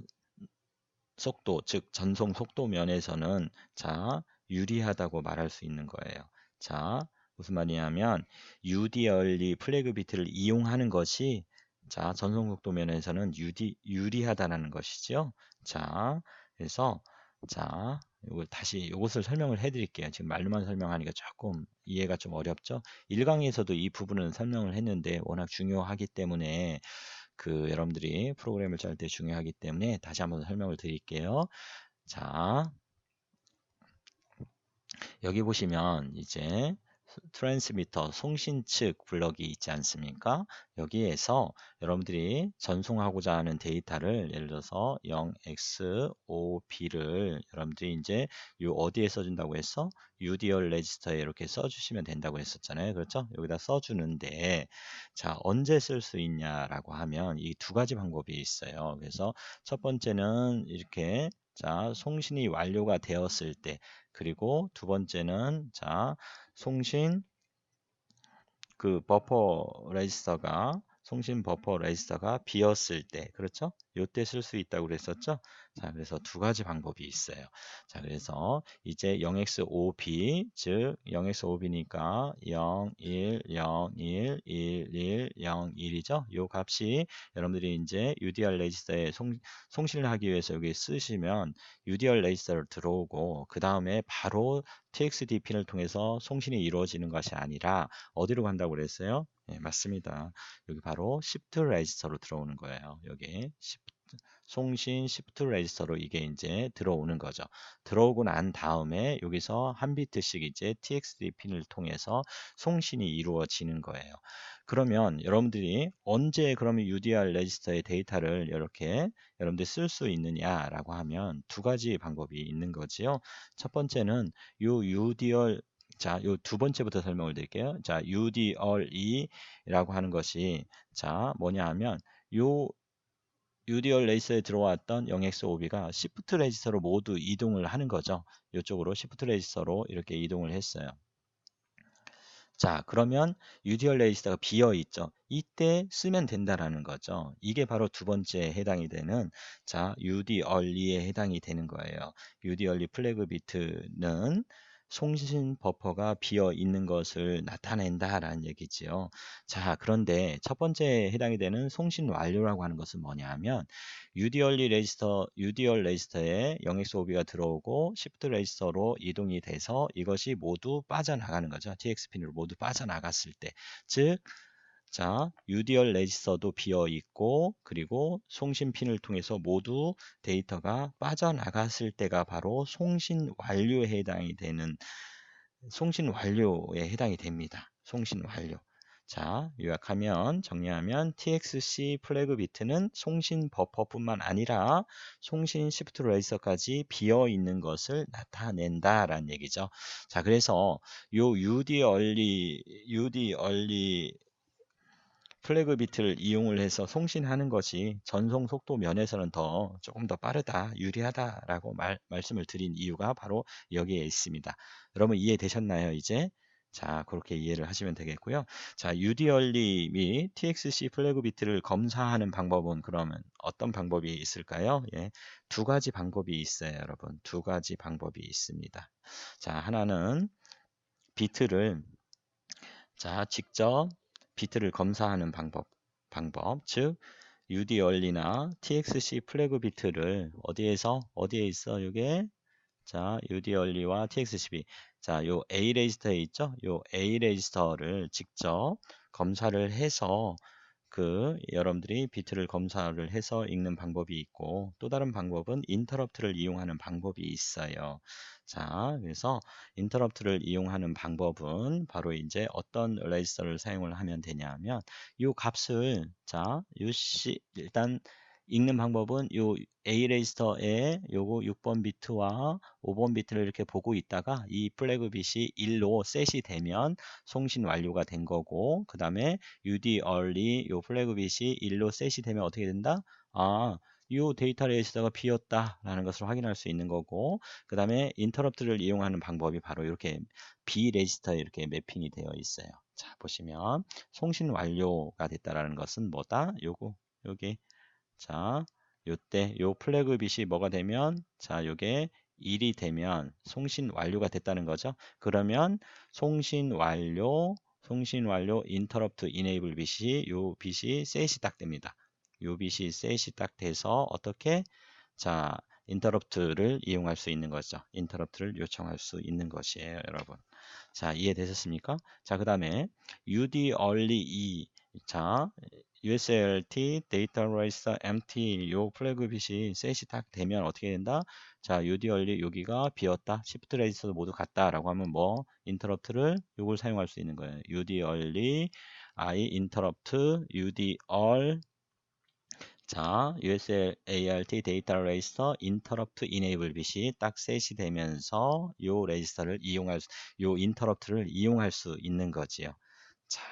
속도, 즉 전송 속도 면에서는 자, 유리하다고 말할 수 있는 거예요. 자, 무슨 말이냐면 UDR리 플래그 비트를 이용하는 것이 자, 전송 속도 면에서는 유리하다는 것이죠. 자, 그래서 자, 이것을 설명을 해 드릴게요. 지금 말로만 설명하니까 조금 이해가 좀 어렵죠? 1강에서도 이 부분은 설명을 했는데 워낙 중요하기 때문에 여러분들이 프로그램을 짤 때 중요하기 때문에 다시 한번 설명을 드릴게요. 자, 여기 보시면 이제 트랜스미터 송신 측 블럭이 있지 않습니까? 여기에서 여러분들이 전송하고자 하는 데이터를 예를 들어서 0x5b를 여러분들이 이제 어디에 써준다고 했어? UDR 레지스터에 이렇게 써주시면 된다고 했었잖아요. 그렇죠? 여기다 써주는데 자, 언제 쓸 수 있냐라고 하면 이 두 가지 방법이 있어요. 그래서 첫 번째는 이렇게 자, 송신이 완료가 되었을 때 그리고 두 번째는 자, 송신 송신 버퍼 레지스터가 비었을 때, 그렇죠? 요때 쓸 수 있다고 그랬었죠? 자, 그래서 두 가지 방법이 있어요. 자, 그래서 이제 0x5b, 즉 0x5b니까 0, 1, 0, 1, 1, 1, 0, 1이죠? 요 값이 여러분들이 이제 UDR 레지스터에 송신을 하기 위해서 여기 쓰시면 UDR 레지스터를 들어오고 그 다음에 바로 TXT 핀을 통해서 송신이 이루어지는 것이 아니라 어디로 간다고 그랬어요? 네, 맞습니다. 여기 바로 시프트 레지스터로 들어오는 거예요. 여기 송신 시프트 레지스터로 이게 이제 들어오는 거죠. 들어오고 난 다음에 여기서 한 비트씩 이제 TXT 핀을 통해서 송신이 이루어지는 거예요. 그러면 여러분들이 언제 그러면 UDR 레지스터의 데이터를 이렇게 여러분들 쓸 수 있느냐라고 하면 두 가지 방법이 있는 거지요. 첫 번째는 요 UDR 자, 요 두 번째부터 설명을 드릴게요. 자, UDRE라고 하는 것이 자, 뭐냐 하면 요 UDR 레지스터에 들어왔던 0x5b가 시프트 레지스터로 모두 이동을 하는 거죠. 이쪽으로 시프트 레지스터로 이렇게 이동을 했어요. 자, 그러면 UDR 레지스터가 비어 있죠. 이때 쓰면 된다라는 거죠. 이게 바로 두 번째 해당이 되는 자, UDR리에 해당이 되는 거예요. UDR리 플래그 비트는 송신 버퍼가 비어 있는 것을 나타낸다라는 얘기지요. 자, 그런데 첫 번째 해당이 되는 송신 완료라고 하는 것은 뭐냐면 UDR 레지스터에 0x5b가 들어오고 시프트 레지스터로 이동이 돼서 이것이 모두 빠져나가는 거죠. TX핀으로 모두 빠져나갔을 때. 즉, 자, UDR 레지스터도 비어 있고 그리고 송신 핀을 통해서 모두 데이터가 빠져나갔을 때가 바로 송신 완료에 해당이 됩니다. 송신 완료. 자, 요약하면 정리하면 TXC 플래그 비트는 송신 버퍼뿐만 아니라 송신 시프트 레지스터까지 비어 있는 것을 나타낸다라는 얘기죠. 자, 그래서 요 UD 얼리 플래그 비트를 이용을 해서 송신하는 것이 전송 속도 면에서는 조금 더 빠르다, 유리하다라고 말씀을 드린 이유가 바로 여기에 있습니다. 여러분 이해되셨나요, 이제? 자, 그렇게 이해를 하시면 되겠고요. 자, UD얼리 및 TXC 플래그 비트를 검사하는 방법은 그러면 어떤 방법이 있을까요? 예, 두 가지 방법이 있어요, 여러분. 두 가지 방법이 있습니다. 자, 하나는 비트를 직접 비트를 검사하는 방법, 즉 UD얼리나 TXC 플래그 비트를 어디에 있어? 이게 자, UD얼리와 TXCB. 자, 요 A 레지스터에 있죠? 요 A 레지스터를 직접 검사를 해서 여러분들이 비트를 검사를 해서 읽는 방법이 있고 또 다른 방법은 인터럽트를 이용하는 방법이 있어요. 자, 그래서 인터럽트를 이용하는 방법은 바로 이제 어떤 레지스터를 사용을 하면 되냐면 이 값을 일단 읽는 방법은 요 A 레지스터에 요거 6번 비트와 5번 비트를 이렇게 보고 있다가 이 플래그 빛이 1로 셋이 되면 송신 완료가 된 거고 그 다음에 UD early 요 플래그 빛이 1로 셋이 되면 어떻게 된다? 이 데이터 레지스터가 비었다라는 것을 확인할 수 있는 거고 그 다음에 인터럽트를 이용하는 방법이 바로 이렇게 B 레지스터에 이렇게 매핑이 되어 있어요. 자, 보시면 송신 완료가 됐다라는 것은 뭐다? 여기 요때 요 플래그 빛이 뭐가 되면 요게 1이 되면 송신 완료가 됐다는 거죠. 그러면 송신 완료 인터럽트 이네이블 빛이 요 빛이 셋이 딱 됩니다. 요 빛이 셋이 딱 돼서 어떻게 인터럽트를 이용할 수 있는 거죠. 인터럽트를 요청할 수 있는 것이에요, 여러분. 자, 이해되셨습니까? 자, 그다음에 UD early E USALT 데이터 레지스터 empty 요 플래그 빛이 셋이 딱 되면 어떻게 된다? 자, UD early 여기가 비었다. 시프트 레지스터도 모두 같다라고 하면 뭐 인터럽트를 요걸 사용할 수 있는 거예요. UD early I interrupt UD all USART 데이터 레지스터 인터럽트 이네이블 빛이 딱 셋이 되면서 요 인터럽트를 이용할 수 있는 거지요. 자,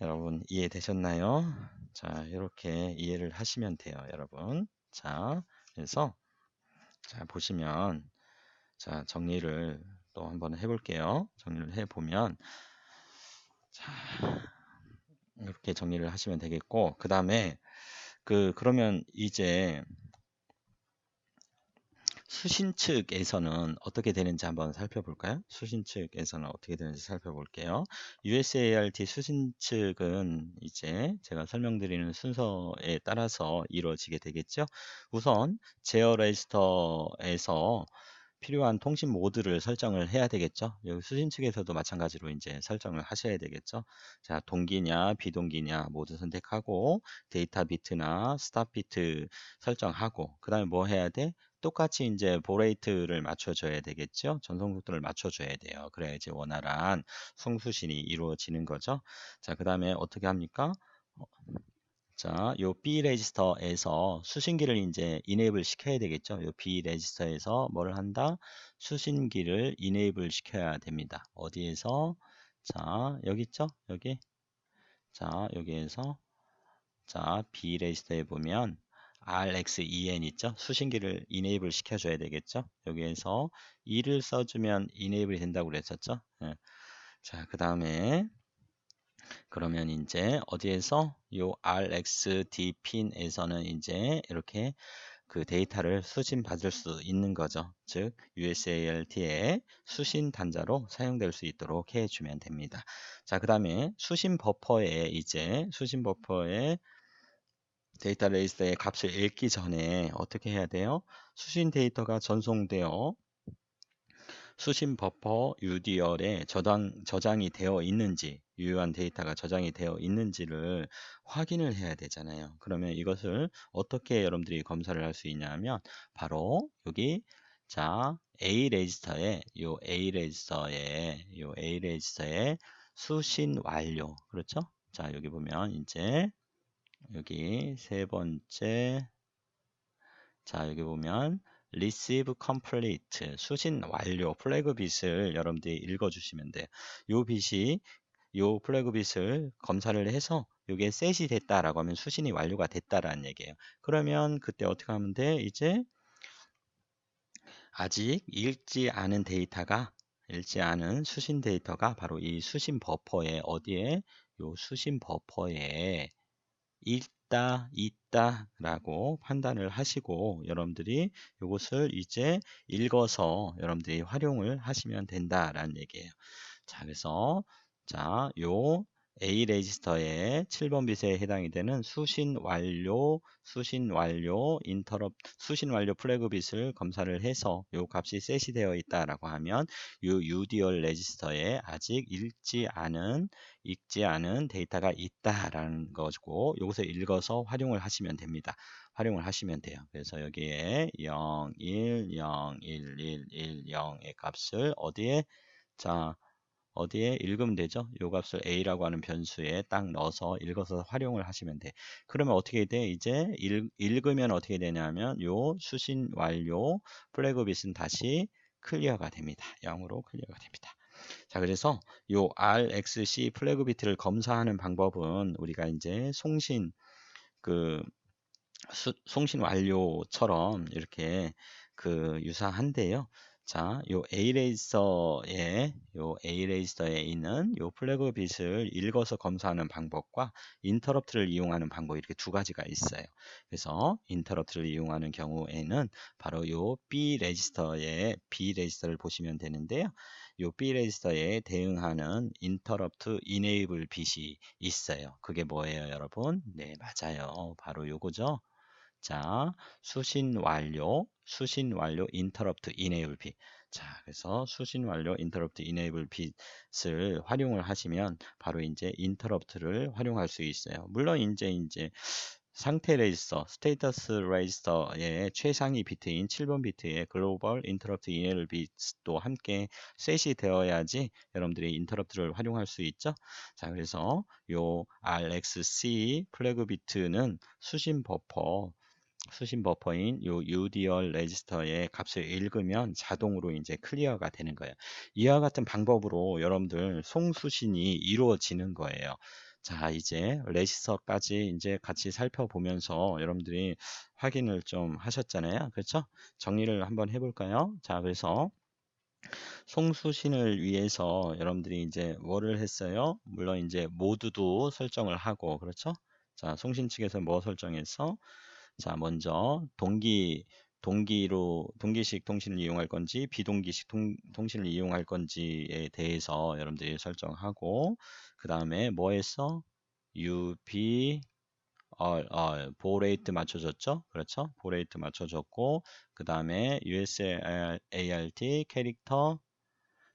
여러분 이해되셨나요? 자, 이렇게 이해를 하시면 돼요, 여러분. 자, 그래서 보시면 정리를 또 한번 해볼게요. 정리를 해보면 이렇게 정리를 하시면 되겠고 그 다음에 그러면 이제 수신 측에서는 어떻게 되는지 한번 살펴볼까요? 수신 측에서는 어떻게 되는지 살펴볼게요. USART 수신 측은 이제 제가 설명드리는 순서에 따라서 이루어지게 되겠죠. 우선 제어 레지스터에서 필요한 통신 모드를 설정을 해야 되겠죠. 여기 수신 측에서도 마찬가지로 이제 설정을 하셔야 되겠죠. 자, 동기냐 비동기냐 모두 선택하고 데이터 비트나 스탑 비트 설정하고 그 다음에 뭐 해야 돼? 똑같이 이제 보레이트를 맞춰줘야 되겠죠. 전송 속도를 맞춰줘야 돼요. 그래야 이제 원활한 송수신이 이루어지는 거죠. 자, 그 다음에 어떻게 합니까? 요 B 레지스터에서 수신기를 이제 이네이블 시켜야 되겠죠. 요 B 레지스터에서 뭐를 한다? 수신기를 이네이블 시켜야 됩니다. 어디에서? 여기 있죠? 여기. 여기에서 B 레지스터에 보면 RxEN 있죠? 수신기를 이네이블 시켜줘야 되겠죠? 여기에서 2를 써주면 이네이블이 된다고 그랬었죠? 예. 그 다음에 그러면 이제 어디에서 요 RxD 핀에서는 이제 이렇게 데이터를 수신 받을 수 있는 거죠. 즉 USART의 수신 단자로 사용될 수 있도록 해주면 됩니다. 자, 그 다음에 수신 버퍼에 데이터 레지스터의 값을 읽기 전에 어떻게 해야 돼요? 수신 데이터가 전송되어 수신 버퍼 UDL에 저장이 되어 있는지 유효한 데이터가 저장이 되어 있는지를 확인을 해야 되잖아요. 그러면 이것을 어떻게 여러분들이 검사를 할 수 있냐면 바로 여기 A 레지스터에 요 A 레지스터에 수신 완료. 그렇죠? 자, 여기 보면 이제 여기 세 번째, 자, 여기 보면 receive complete 수신 완료 플래그 빛을 여러분들이 읽어 주시면 돼요. 요 플래그 빛을 검사를 해서 이게 셋이 됐다라고 하면 수신이 완료가 됐다라는 얘기예요. 그러면 그때 어떻게 하면 돼? 이제 아직 읽지 않은 수신 데이터가 바로 이 수신 버퍼에 어디에 요 수신 버퍼에 있다라고 판단을 하시고 여러분들이 이것을 이제 읽어서 여러분들이 활용을 하시면 된다라는 얘기예요. 자, 그래서 자, 요 A 레지스터의 7번 빛에 해당이 되는 수신 완료 수신 완료 플래그 빛을 검사를 해서 요 값이 셋이 되어 있다라고 하면 요 UDR 레지스터에 아직 읽지 않은 데이터가 있다라는 거고 요것을 읽어서 활용을 하시면 됩니다. 활용을 하시면 돼요. 그래서 여기에 0, 1, 0, 1, 1, 1, 0의 값을 어디에 읽으면 되죠? 요 값을 a라고 하는 변수에 딱 넣어서 읽어서 활용을 하시면 돼. 그러면 어떻게 돼? 이제 읽으면 어떻게 되냐면 요 수신 완료 플래그 빛은 다시 클리어가 됩니다. 0으로 클리어가 됩니다. 자, 그래서 요 RXC 플래그 비트를 검사하는 방법은 우리가 이제 그 송신 완료처럼 이렇게 유사한데요. 자, 요 A 레이서에 있는 요 플래그 빛을 읽어서 검사하는 방법과 인터럽트를 이용하는 방법 이렇게 두 가지가 있어요. 그래서 인터럽트를 이용하는 경우에는 바로 요 B 레지스터를 보시면 되는데요. 요 B 레지스터에 대응하는 인터럽트 이네이블 빛이 있어요. 그게 뭐예요, 여러분? 네, 맞아요. 바로 요거죠. 자, 수신 완료 interrupt enable 빛. 자, 그래서 수신 완료 interrupt enable 빛을 활용을 하시면 바로 이제 interrupt를 활용할 수 있어요. 물론 이제 상태 레지스터, 스테이터스 레지스터의 최상위 비트인 7번 비트의 글로벌 인터럽트 enable 빛도 함께 셋이 되어야지 여러분들이 인터럽트를 활용할 수 있죠. 자, 그래서 요 RXC 플래그 비트는 수신 버퍼인 요 UDR 레지스터의 값을 읽으면 자동으로 이제 클리어가 되는 거예요. 이와 같은 방법으로 여러분들 송수신이 이루어지는 거예요. 자, 이제 레지스터까지 이제 같이 살펴보면서 여러분들이 확인을 좀 하셨잖아요. 그렇죠? 정리를 한번 해볼까요? 자, 그래서 송수신을 위해서 여러분들이 이제 뭐를 했어요? 물론 이제 모두도 설정을 하고, 그렇죠? 자, 송신 측에서 뭐 설정해서 자, 먼저 동기식 통신을 이용할 건지 비동기식 통신을 이용할 건지에 대해서 여러분들이 설정하고 그 다음에 뭐 했어? UB 보레이트 맞춰줬죠? 그렇죠? 보레이트 맞춰줬고 그 다음에 USART 캐릭터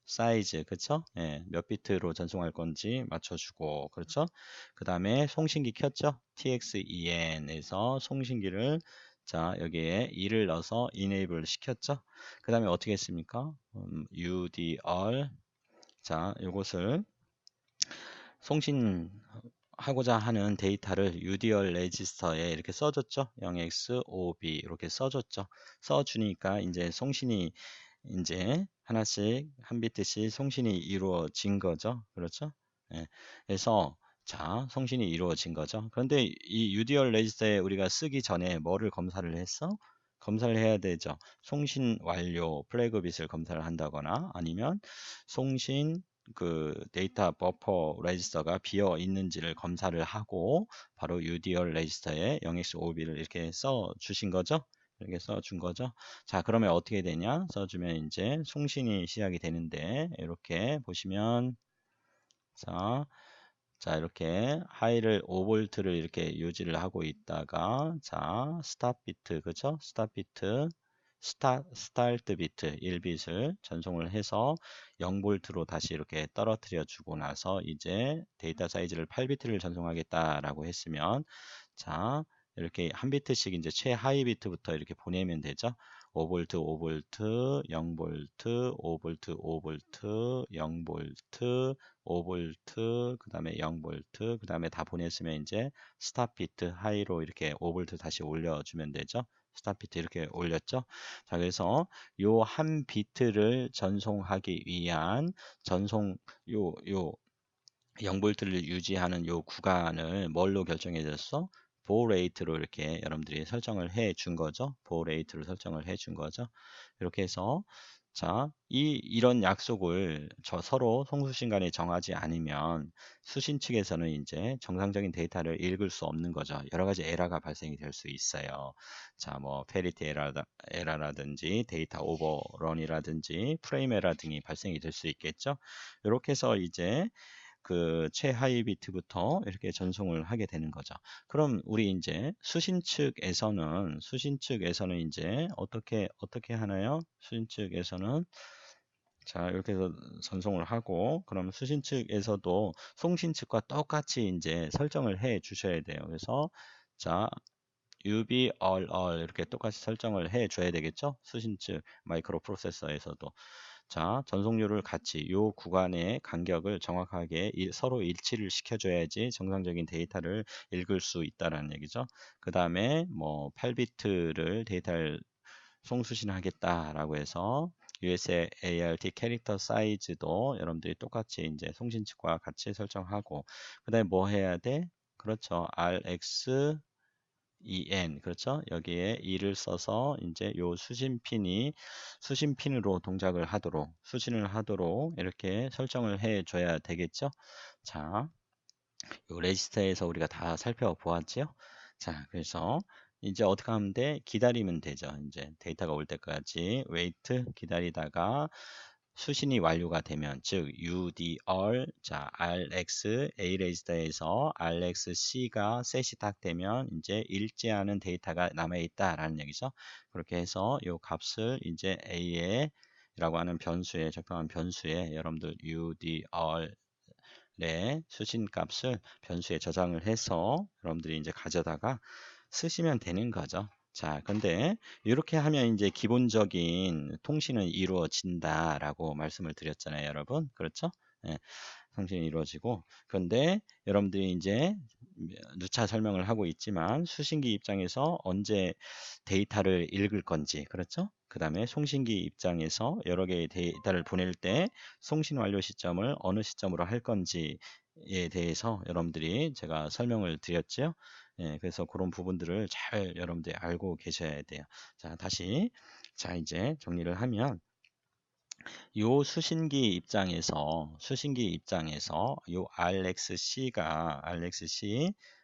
사이즈, 그쵸? 예, 몇 비트로 전송할 건지 맞춰주고, 그렇죠? 그 다음에 송신기 켰죠? TXEN에서 송신기를, 자, 여기에 2를 넣어서 enable 시켰죠? 그 다음에 어떻게 했습니까? UDR, 자, 요것을 송신하고자 하는 데이터를 UDR 레지스터에 이렇게 써줬죠? 0x5b 이렇게 써줬죠? 써주니까 이제 송신이 이제 하나씩 한 비트씩 송신이 이루어진 거죠. 그렇죠? 예. 그래서 자, 송신이 이루어진 거죠. 그런데 이 UDR 레지스터에 우리가 쓰기 전에 뭐를 검사를 했어? 검사를 해야 되죠. 송신 완료 플래그 빛을 검사를 한다거나 아니면 송신 데이터 버퍼 레지스터가 비어 있는지를 검사를 하고 바로 UDR 레지스터에 0x5b를 이렇게 써 주신 거죠. 이렇게 써준 거죠. 자, 그러면 어떻게 되냐? 써주면 이제 송신이 시작이 되는데 이렇게 보시면 자 이렇게 하이를 5V를 이렇게 유지를 하고 있다가 자 스탑 비트 그죠? 스탑 비트 스타트 비트 1빛을 전송을 해서 0V로 다시 이렇게 떨어뜨려 주고 나서 이제 데이터 사이즈를 8비트를 전송하겠다라고 했으면 자 이렇게 한 비트씩 이제 최하위 비트부터 이렇게 보내면 되죠. 5V, 5V, 0V, 5V, 5V, 0V, 5V, 그 다음에 0V, 그 다음에 다 보냈으면 이제 스탑 비트 하이로 이렇게 5V 다시 올려주면 되죠. 스탑 비트 이렇게 올렸죠. 자, 그래서 요 한 비트를 전송하기 위한 전송 요 0볼트를 유지하는 요 구간을 뭘로 결정해 줬어? 보호 레이트로 이렇게 여러분들이 설정을 해 준 거죠. 보호 레이트로 설정을 해 준 거죠. 이렇게 해서 자, 이런 약속을 서로 송수신 간에 정하지 않으면 수신 측에서는 이제 정상적인 데이터를 읽을 수 없는 거죠. 여러 가지 에러가 발생이 될 수 있어요. 자, 뭐 페리티 에러라든지 데이터 오버런이라든지 프레임 에러 등이 발생이 될 수 있겠죠. 이렇게 해서 이제 그 최하위 비트부터 이렇게 전송을 하게 되는 거죠. 그럼 우리 이제 수신 측에서는 이제 어떻게 하나요? 수신 측에서는 자, 이렇게 해서 전송을 하고, 그럼 수신 측에서도 송신 측과 똑같이 이제 설정을 해 주셔야 돼요. 그래서 자, UB all 이렇게 똑같이 설정을 해 줘야 되겠죠? 수신 측 마이크로 프로세서에서도. 자, 전송률을 같이 요 구간의 간격을 정확하게 서로 일치를 시켜줘야지 정상적인 데이터를 읽을 수 있다라는 얘기죠. 그 다음에 뭐 8비트를 데이터를 송수신하겠다라고 해서 USART 캐릭터 사이즈도 여러분들이 똑같이 이제 송신 측과 같이 설정하고, 그 다음에 뭐 해야 돼? 그렇죠. RX EN 그렇죠? 여기에 2를 써서 이제 요 수신핀으로 동작을 하도록 수신을 하도록 이렇게 설정을 해 줘야 되겠죠? 자, 요 레지스터에서 우리가 다 살펴보았지요? 자, 그래서 이제 어떻게 하면 돼? 기다리면 되죠. 이제 데이터가 올 때까지 wait 기다리다가 수신이 완료가 되면 즉 UDR 자 RX A 레지스터에서 RXC가 셋이 딱 되면 이제 읽지 않은 데이터가 남아 있다라는 얘기죠. 그렇게 해서 이 값을 이제 A에 라고 하는 변수에 적당한 변수에 여러분들 UDR 의 수신 값을 변수에 저장을 해서 여러분들이 이제 가져다가 쓰시면 되는 거죠. 자, 근데 이렇게 하면 이제 기본적인 통신은 이루어진다라고 말씀을 드렸잖아요, 여러분. 그렇죠? 예, 통신이 이루어지고. 그런데 여러분들이 이제 누차 설명을 하고 있지만 수신기 입장에서 언제 데이터를 읽을 건지, 그렇죠? 그 다음에 송신기 입장에서 여러 개의 데이터를 보낼 때 송신 완료 시점을 어느 시점으로 할 건지에 대해서 여러분들이 제가 설명을 드렸죠. 예, 그래서 그런 부분들을 잘 여러분들이 알고 계셔야 돼요. 자, 다시 자 이제 정리를 하면 요 수신기 입장에서 요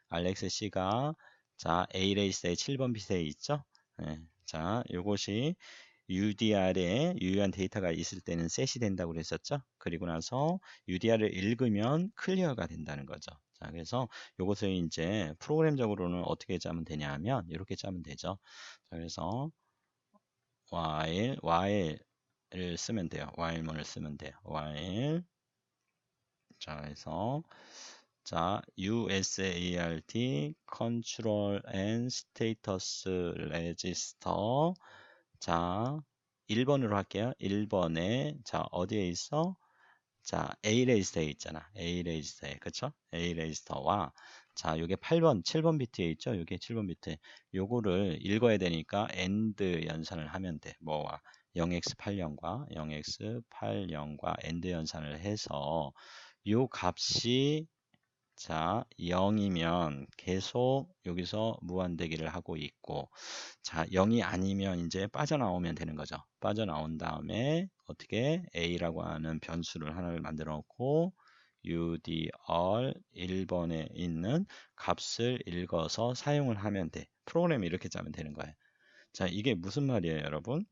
RXC가 자 A 레이스의 7번 빛에 있죠. 예, 자 요것이 UDR에 유효한 데이터가 있을 때는 셋이 된다고 그랬었죠. 그리고 나서 UDR을 읽으면 클리어가 된다는 거죠. 자, 그래서 요것을 이제 프로그램적으로는 어떻게 짜면 되냐 하면 이렇게 짜면 되죠. 자, 그래서 while을 쓰면 돼요. while문을 쓰면 돼요. while 자, 그래서 자, USART control and status register 자, 1번으로 할게요. 1번에 자, 어디에 있어? 자, A 레지스터에 있잖아. A 레지스터에. 그쵸? A 레지스터와 자, 요게 8번, 7번 비트에 있죠? 요게 7번 비트. 요거를 읽어야 되니까 AND 연산을 하면 돼. 뭐와 0x80과 0x80과 AND 연산을 해서 요 값이 자, 0이면 계속 여기서 무한대기를 하고 있고 자, 0이 아니면 이제 빠져나오면 되는 거죠. 빠져나온 다음에 어떻게 A라고 하는 변수를 하나를 만들어 놓고 UDR 1번에 있는 값을 읽어서 사용을 하면 돼. 프로그램을 이렇게 짜면 되는 거예요. 자, 이게 무슨 말이에요, 여러분?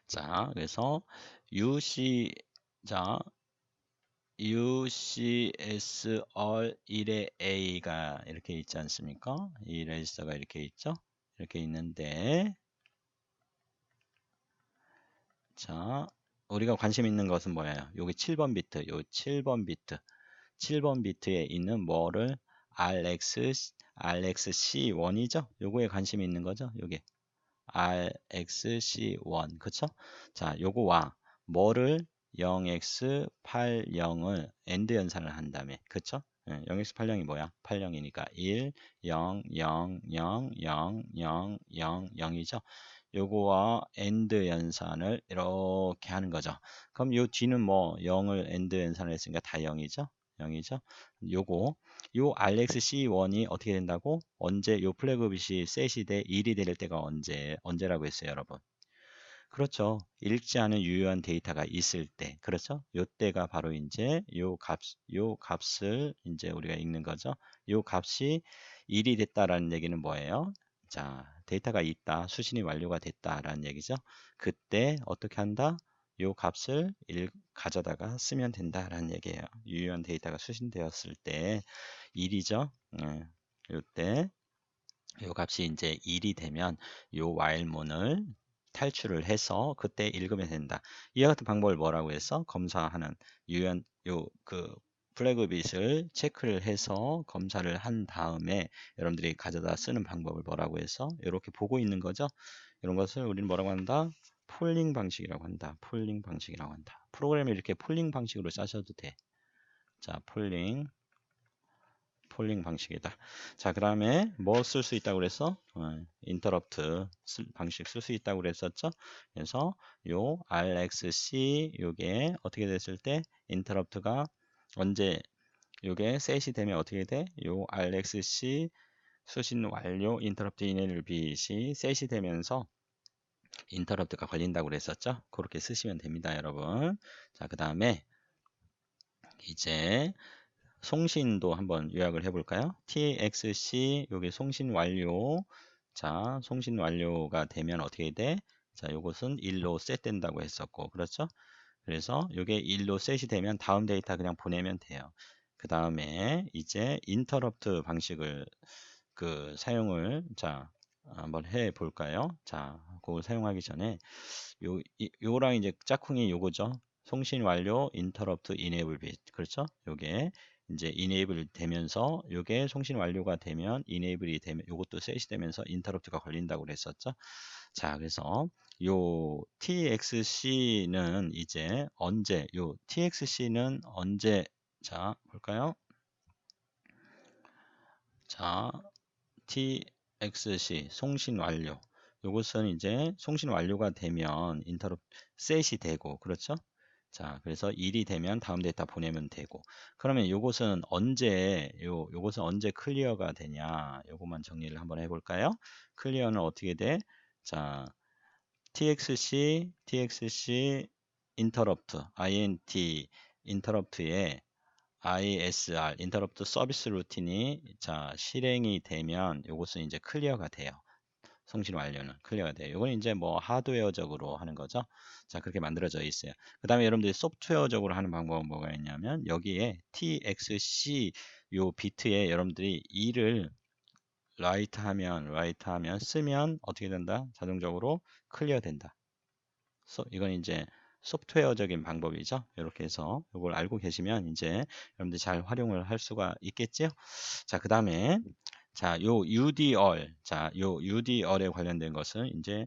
자, 그래서 UC 자, UCSR 1의 A가 이렇게 있지 않습니까? 이 레지스터가 이렇게 있죠? 이렇게 있는데 자, 우리가 관심 있는 것은 뭐예요? 여기 7번 비트, 요 7번 비트에 있는 뭐를 RxC1이죠? 요거에 관심이 있는 거죠? 요게 RxC1 그쵸? 자, 요거와 뭐를 0x80을 AND 연산을 한 다음에 그쵸? 0x80이 뭐야? 80이니까 1, 0, 0, 0, 0, 0, 0, 0이죠? 요거와 AND 연산을 이렇게 하는 거죠. 그럼 요 뒤는 뭐 0을 AND 연산을 했으니까 다 0이죠? 0이죠? 요거 요 RxC1이 어떻게 된다고? 언제 요 플래그 빛이 셋이 돼 1이 될 때가 언제라고 했어요, 여러분? 그렇죠. 읽지 않은 유효한 데이터가 있을 때, 그렇죠? 요 때가 바로 이제 요 값을 이제 우리가 읽는 거죠. 요 값이 1이 됐다라는 얘기는 뭐예요? 자, 데이터가 있다, 수신이 완료가 됐다라는 얘기죠. 그때 어떻게 한다? 요 값을 가져다가 쓰면 된다라는 얘기예요. 유효한 데이터가 수신되었을 때 1이죠. 요때 요 값이 이제 1이 되면 요 while문을 탈출을 해서 그때 읽으면 된다. 이와 같은 방법을 뭐라고 해서 검사하는 유연 그 플래그 빛을 체크를 해서 검사를 한 다음에 여러분들이 가져다 쓰는 방법을 뭐라고 해서 이렇게 보고 있는 거죠. 이런 것을 우리는 뭐라고 한다? 폴링 방식이라고 한다. 폴링 방식이라고 한다. 프로그램을 이렇게 폴링 방식으로 짜셔도 돼. 자, 폴링 방식이다. 자, 그 다음에 뭐 쓸 수 있다고 그래서 인터럽트 방식 쓸 수 있다고 그랬었죠. 그래서 요 RxC 요게 어떻게 됐을 때 인터럽트가 언제 요게 셋이 되면 어떻게 돼? 요 RxC 수신 완료 인터럽트 이네를 빛이 셋이 되면서 인터럽트가 걸린다고 그랬었죠. 그렇게 쓰시면 됩니다, 여러분. 자, 그 다음에 이제 송신도 한번 요약을 해볼까요? TXC 여기 송신 완료. 자, 송신 완료가 되면 어떻게 돼? 자, 요것은 1로 셋된다고 했었고, 그렇죠? 그래서 이게 1로 셋이 되면 다음 데이터 그냥 보내면 돼요. 그 다음에 이제 인터럽트 방식을 사용을 자 한번 해 볼까요? 자, 그걸 사용하기 전에 요랑 이제 짝꿍이 요거죠. 송신 완료 인터럽트 이네이블 빛 그렇죠? 요게 이제 이네이블 되면서 요게 송신 완료가 되면 이네이블이 되면 요것도 셋이 되면서 인터럽트가 걸린다고 그랬었죠. 자, 그래서 요 TXC는 이제 언제 요 TXC는 언제 자 볼까요? 자, TXC 송신 완료. 요것은 이제 송신 완료가 되면 인터럽 셋이 되고 그렇죠? 자, 그래서 1이 되면 다음 데이터 보내면 되고. 그러면 요것은 언제 클리어가 되냐? 요것만 정리를 한번 해 볼까요? 클리어는 어떻게 돼? 자, TXC 인터럽트 INT 인터럽트에 ISR 인터럽트 서비스 루틴이 자 실행이 되면 요것은 이제 클리어가 돼요. 송신 완료는 클리어가 돼요. 이건 이제 뭐 하드웨어적으로 하는 거죠. 자, 그렇게 만들어져 있어요. 그 다음에 여러분들이 소프트웨어적으로 하는 방법은 뭐가 있냐면 여기에 TXC 요 비트에 여러분들이 2를 라이트하면 쓰면 어떻게 된다? 자동적으로 클리어 된다. 이건 이제 소프트웨어적인 방법이죠. 이렇게 해서 이걸 알고 계시면 이제 여러분들이 잘 활용을 할 수가 있겠죠. 자, 그 다음에 자, 요 UDR, 자, 요 UDR에 관련된 것은 이제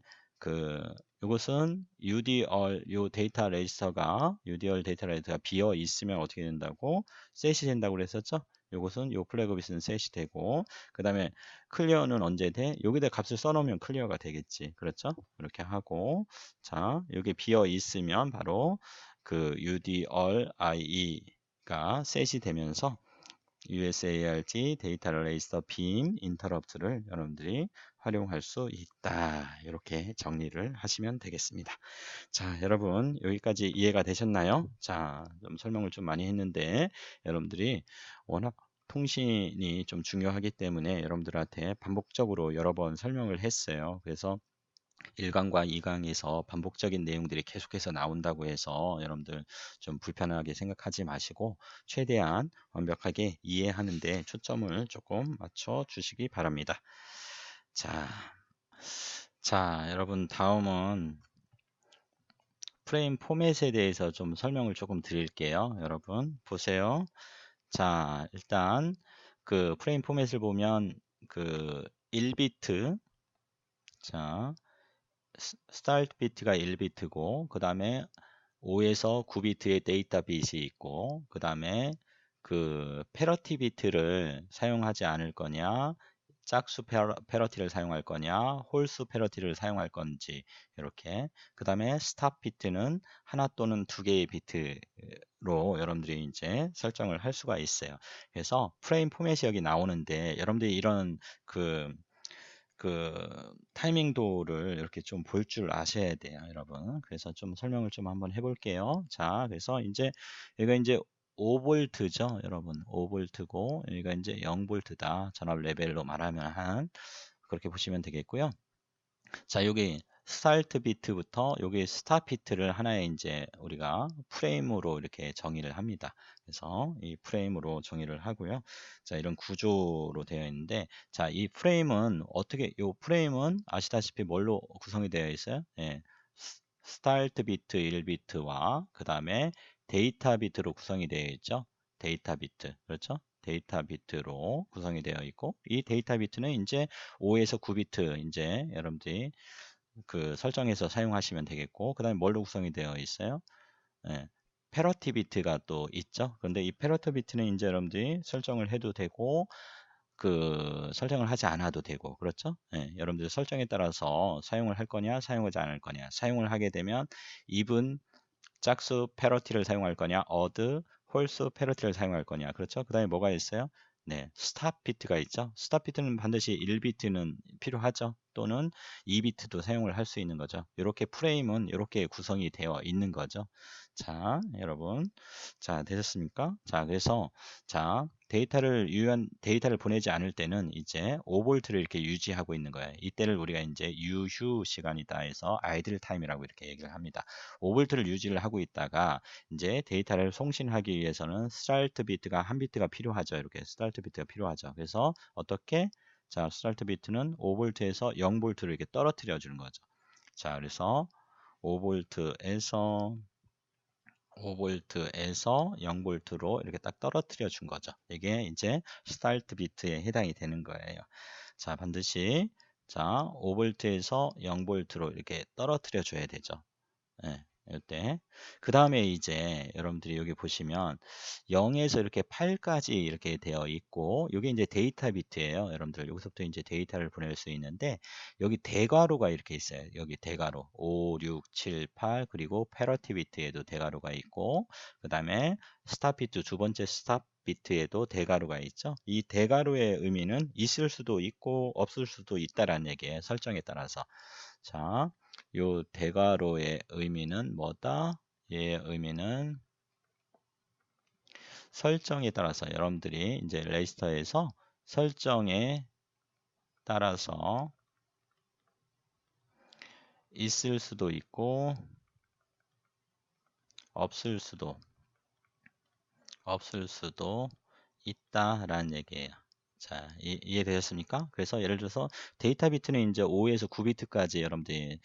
요것은 UDR, 요 데이터 레지스터가 UDR 데이터 레지스터가 비어 있으면 어떻게 된다고? 셋이 된다고 그랬었죠? 요것은 요 플래그 빛은 셋이 되고, 그 다음에 클리어는 언제 돼? 여기다 값을 써놓으면 클리어가 되겠지. 그렇죠? 이렇게 하고, 자, 여기 비어 있으면 바로 UDRIE가 셋이 되면서 USART 데이터 레지스터 빔 인터럽트를 여러분들이 활용할 수 있다. 이렇게 정리를 하시면 되겠습니다. 자, 여러분 여기까지 이해가 되셨나요? 자, 좀 설명을 좀 많이 했는데 여러분들이 워낙 통신이 좀 중요하기 때문에 여러분들한테 반복적으로 여러 번 설명을 했어요. 그래서 1강과 2강에서 반복적인 내용들이 계속해서 나온다고 해서 여러분들 좀 불편하게 생각하지 마시고 최대한 완벽하게 이해하는데 초점을 조금 맞춰 주시기 바랍니다. 자, 여러분 다음은 프레임 포맷에 대해서 좀 설명을 조금 드릴게요. 여러분 보세요. 자, 일단 프레임 포맷을 보면 그 1비트, 자, 스타트 비트가 1비트고, 그 다음에 5에서 9비트의 데이터 bit이 있고, 그 다음에 그 패러티 비트를 사용하지 않을 거냐, 짝수 패러티를 사용할 거냐, 홀수 패러티를 사용할 건지, 이렇게. 그 다음에 스탑 비트는 하나 또는 두 개의 비트로 여러분들이 이제 설정을 할 수가 있어요. 그래서 프레임 포맷이 여기 나오는데, 여러분들이 이런 그 타이밍도를 이렇게 좀 볼 줄 아셔야 돼요, 여러분. 그래서 좀 설명을 좀 한번 해볼게요. 자, 그래서 이제 여기가 이제 5V죠, 여러분. 5V고 여기가 이제 0V다. 전압 레벨로 말하면 한 그렇게 보시면 되겠고요. 자, 여기 스타트 비트부터 여기 스탑 비트를 하나의 이제 우리가 프레임으로 이렇게 정의를 합니다. 그래서 이 프레임으로 정의를 하고요. 자, 이런 구조로 되어 있는데, 자, 이 프레임은 어떻게, 이 프레임은 아시다시피 뭘로 구성이 되어 있어요? 예, 스타트 비트 1비트와 그 다음에 데이터 비트로 구성이 되어 있죠. 데이터 비트, 그렇죠? 데이터 비트로 구성이 되어 있고, 이 데이터 비트는 이제 5에서 9비트 이제 여러분들이 그 설정해서 사용하시면 되겠고, 그 다음에 뭘로 구성이 되어 있어요? 예, 패러티 비트가 또 있죠. 그런데 이 패러티 비트는 이제 여러분들이 설정을 해도 되고, 그 설정을 하지 않아도 되고, 그렇죠? 예, 여러분들 설정에 따라서 사용을 할 거냐, 사용하지 않을 거냐. 사용을 하게 되면 even 짝수 패러티를 사용할 거냐, odd 홀수 패러티를 사용할 거냐. 그렇죠? 그 다음에 뭐가 있어요? 네, 스탑 비트가 있죠. 스탑 비트는 반드시 1비트는 필요하죠. 또는 2비트도 사용을 할 수 있는 거죠. 이렇게 프레임은 이렇게 구성이 되어 있는 거죠. 자, 여러분. 자, 되셨습니까? 자, 그래서 자, 유효한 데이터를 보내지 않을 때는 이제 5V를 이렇게 유지하고 있는 거예요. 이때를 우리가 이제 유휴 시간이다 해서 아이들 타임이라고 이렇게 얘기를 합니다. 5V를 유지를 하고 있다가 이제 데이터를 송신하기 위해서는 스타트 비트가 한 비트가 필요하죠. 이렇게 스타트 비트가 필요하죠. 그래서 어떻게? 자, 스타트 비트는 5V에서 0V를 이렇게 떨어뜨려 주는 거죠. 자, 그래서 5V에서 0V로 이렇게 딱 떨어뜨려 준 거죠. 이게 이제 스타트 비트에 해당이 되는 거예요. 자, 반드시 자, 5V에서 0V로 이렇게 떨어뜨려 줘야 되죠. 예, 이때 그 다음에 이제 여러분들이 여기 보시면 0에서 이렇게 8까지 이렇게 되어 있고, 이게 이제 데이터 비트예요. 여러분들 여기서부터 이제 데이터를 보낼 수 있는데, 여기 대괄호가 이렇게 있어요. 여기 대괄호 5, 6, 7, 8, 그리고 패러티 비트에도 대괄호가 있고, 그 다음에 스탑 비트 두 번째 스탑 비트에도 대괄호가 있죠. 이 대괄호의 의미는 있을 수도 있고 없을 수도 있다라는 얘기예요. 설정에 따라서. 자, 요 대괄호의 의미는 뭐다? 얘의 의미는 설정에 따라서 여러분들이 이제 레지스터에서 설정에 따라서 있을 수도 있고 없을 수도 있다라는 얘기예요. 자, 이해되셨습니까? 그래서 예를 들어서 데이터 비트는 이제 5에서 9비트까지 여러분들이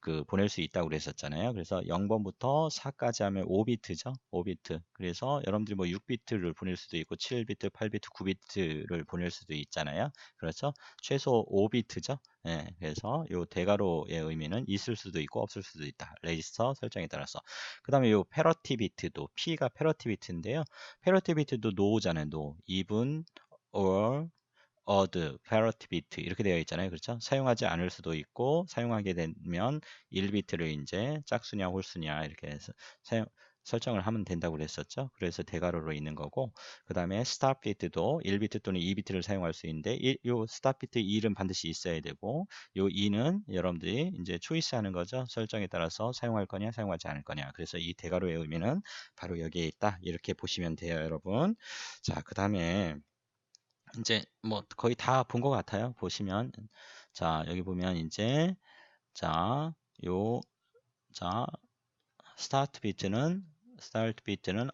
그 보낼 수 있다고 그랬었잖아요. 그래서 0번부터 4까지 하면 5비트죠. 5비트. 그래서 여러분들이 뭐 6비트를 보낼 수도 있고 7비트, 8비트, 9비트를 보낼 수도 있잖아요. 그렇죠? 최소 5비트죠. 예, 그래서 요 대괄호의 의미는 있을 수도 있고 없을 수도 있다. 레지스터 설정에 따라서. 그 다음에 요 패러티 비트도 P가 패러티 비트인데요. 패러티 비트도 노잖아요. 노. even or odd parity bit 이렇게 되어 있잖아요. 그렇죠? 사용하지 않을 수도 있고, 사용하게 되면 1비트를 이제 짝수냐 홀수냐 이렇게 해서 설정을 하면 된다고 그랬었죠. 그래서 대괄호로 있는 거고, 그 다음에 스탑 비트도 1비트 또는 2비트를 사용할 수 있는데, 요 스탑 비트 1은 반드시 있어야 되고, 요 2는 여러분들이 이제 초이스 하는 거죠. 설정에 따라서 사용할 거냐 사용하지 않을 거냐. 그래서 이 대괄호의 의미는 바로 여기에 있다. 이렇게 보시면 돼요, 여러분. 자, 그 다음에 이제 뭐 거의 다 본 것 같아요. 보시면 자, 여기 보면 이제 자, 요 자, 스타트 비트는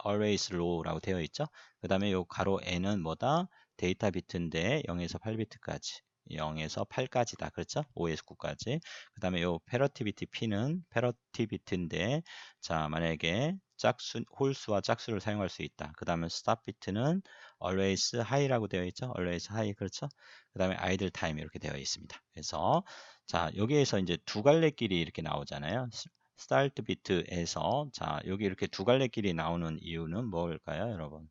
always low라고 되어 있죠. 그 다음에 요 가로 n은 뭐다? 데이터 비트인데 0에서 8비트까지. 0에서 8까지다. 그렇죠? 5에서 9까지. 그 다음에 요 패러티비티 P는 패러티비트인데, 자, 만약에 홀수와 짝수를 사용할 수 있다. 그 다음에 스탑 비트는 always high라고 되어 있죠? always high. 그렇죠? 그 다음에 idle time 이렇게 되어 있습니다. 그래서, 자, 여기에서 이제 두 갈래 길이 이렇게 나오잖아요. 스타트 비트에서, 자, 여기 이렇게 두 갈래 길이 나오는 이유는 뭘까요, 여러분?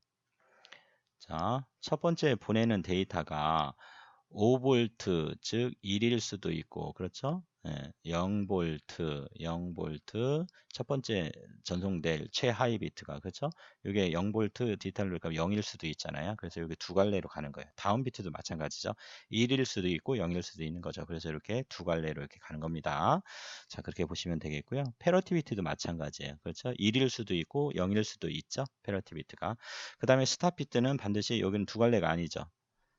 자, 첫 번째 보내는 데이터가 5V, 즉 1일 수도 있고, 그렇죠? 예, 0V, 0V, 첫 번째 전송될 최하위 비트가, 그렇죠? 이게 0V 디지털로 0일 수도 있잖아요. 그래서 여기 두 갈래로 가는 거예요. 다음 비트도 마찬가지죠. 1일 수도 있고 0일 수도 있는 거죠. 그래서 이렇게 두 갈래로 이렇게 가는 겁니다. 자, 그렇게 보시면 되겠고요. 패러티 비트도 마찬가지예요. 그렇죠? 1일 수도 있고 0일 수도 있죠. 패러티 비트가. 그 다음에 스탑 비트는 반드시 여기는 두 갈래가 아니죠.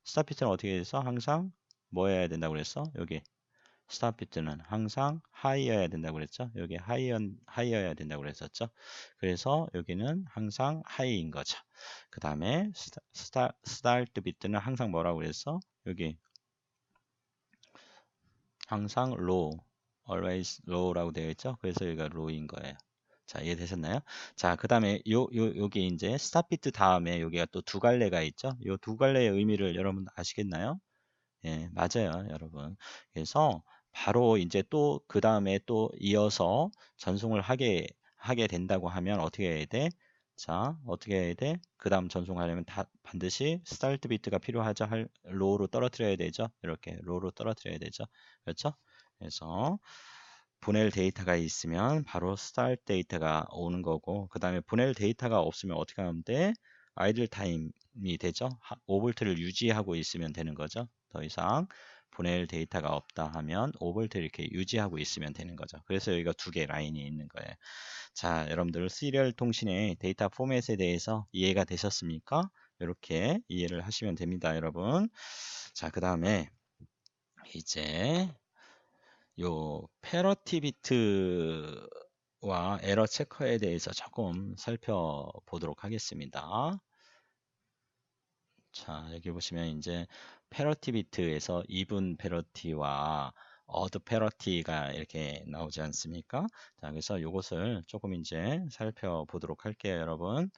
스탑 비트는 어떻게 해서 항상 뭐 해야 된다고 그랬어? 여기 스탑 비트는 항상 하이여야 된다고 그랬죠? 여기 하이여야 된다고 그랬었죠? 그래서 여기는 항상 하이인 거죠. 그 다음에 스타트 비트는 항상 뭐라고 그랬어? 여기 항상 low, always low라고 되어 있죠? 그래서 여기가 low인 거예요. 자, 이해되셨나요? 자, 그 다음에 여기 이제 스탑 비트 다음에 여기가 또 두 갈래가 있죠? 이 두 갈래의 의미를 여러분 아시겠나요? 예, 맞아요, 여러분. 그래서 바로 이제 또 그 다음에 또 이어서 전송을 하게 된다고 하면 어떻게 해야 돼? 자, 어떻게 해야 돼? 그 다음 전송하려면 반드시 스타트 비트가 필요하죠. 로우로 떨어뜨려야 되죠. 이렇게 로우로 떨어뜨려야 되죠. 그렇죠? 그래서 보낼 데이터가 있으면 바로 스타트 데이터가 오는 거고, 그 다음에 보낼 데이터가 없으면 어떻게 하면 돼? 아이들 타임이 되죠. 5볼트를 유지하고 있으면 되는 거죠. 더 이상 보낼 데이터가 없다 하면 5볼트 이렇게 유지하고 있으면 되는 거죠. 그래서 여기가 두 개 라인이 있는 거예요. 자, 여러분들 시리얼 통신의 데이터 포맷에 대해서 이해가 되셨습니까? 이렇게 이해를 하시면 됩니다, 여러분. 자, 그 다음에 이제 요 패러티비트와 에러 체커에 대해서 조금 살펴보도록 하겠습니다. 자, 여기 보시면 이제 패러티 비트에서 이분 패러티와 어드 패러티가 이렇게 나오지 않습니까? 자, 그래서 이것을 조금 이제 살펴보도록 할게요, 여러분.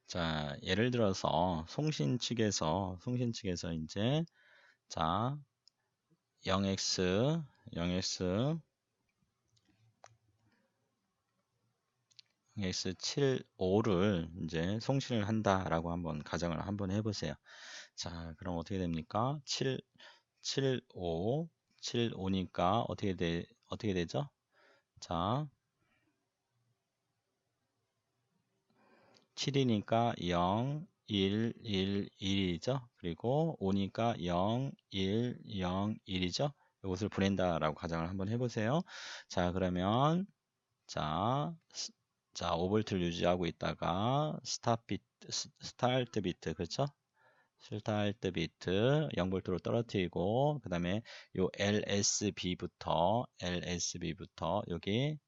자, 예를 들어서 송신 측에서 이제 자, 0x 75를 이제 송신을 한다라고 한번 가정을 한번 해보세요. 자, 그럼 어떻게 됩니까? 75니까 어떻게 되죠? 자, 7이니까 0, 1, 1, 1이죠. 그리고 5니까 0, 1, 0, 1이죠. 이것을 보낸다라고 가정을 한번 해보세요. 자, 그러면 자, 5볼트를 유지하고 있다가 스타트 비트, 그렇죠? 스타트 비트 0볼트로 떨어뜨리고 그 다음에 요 LSB부터 여기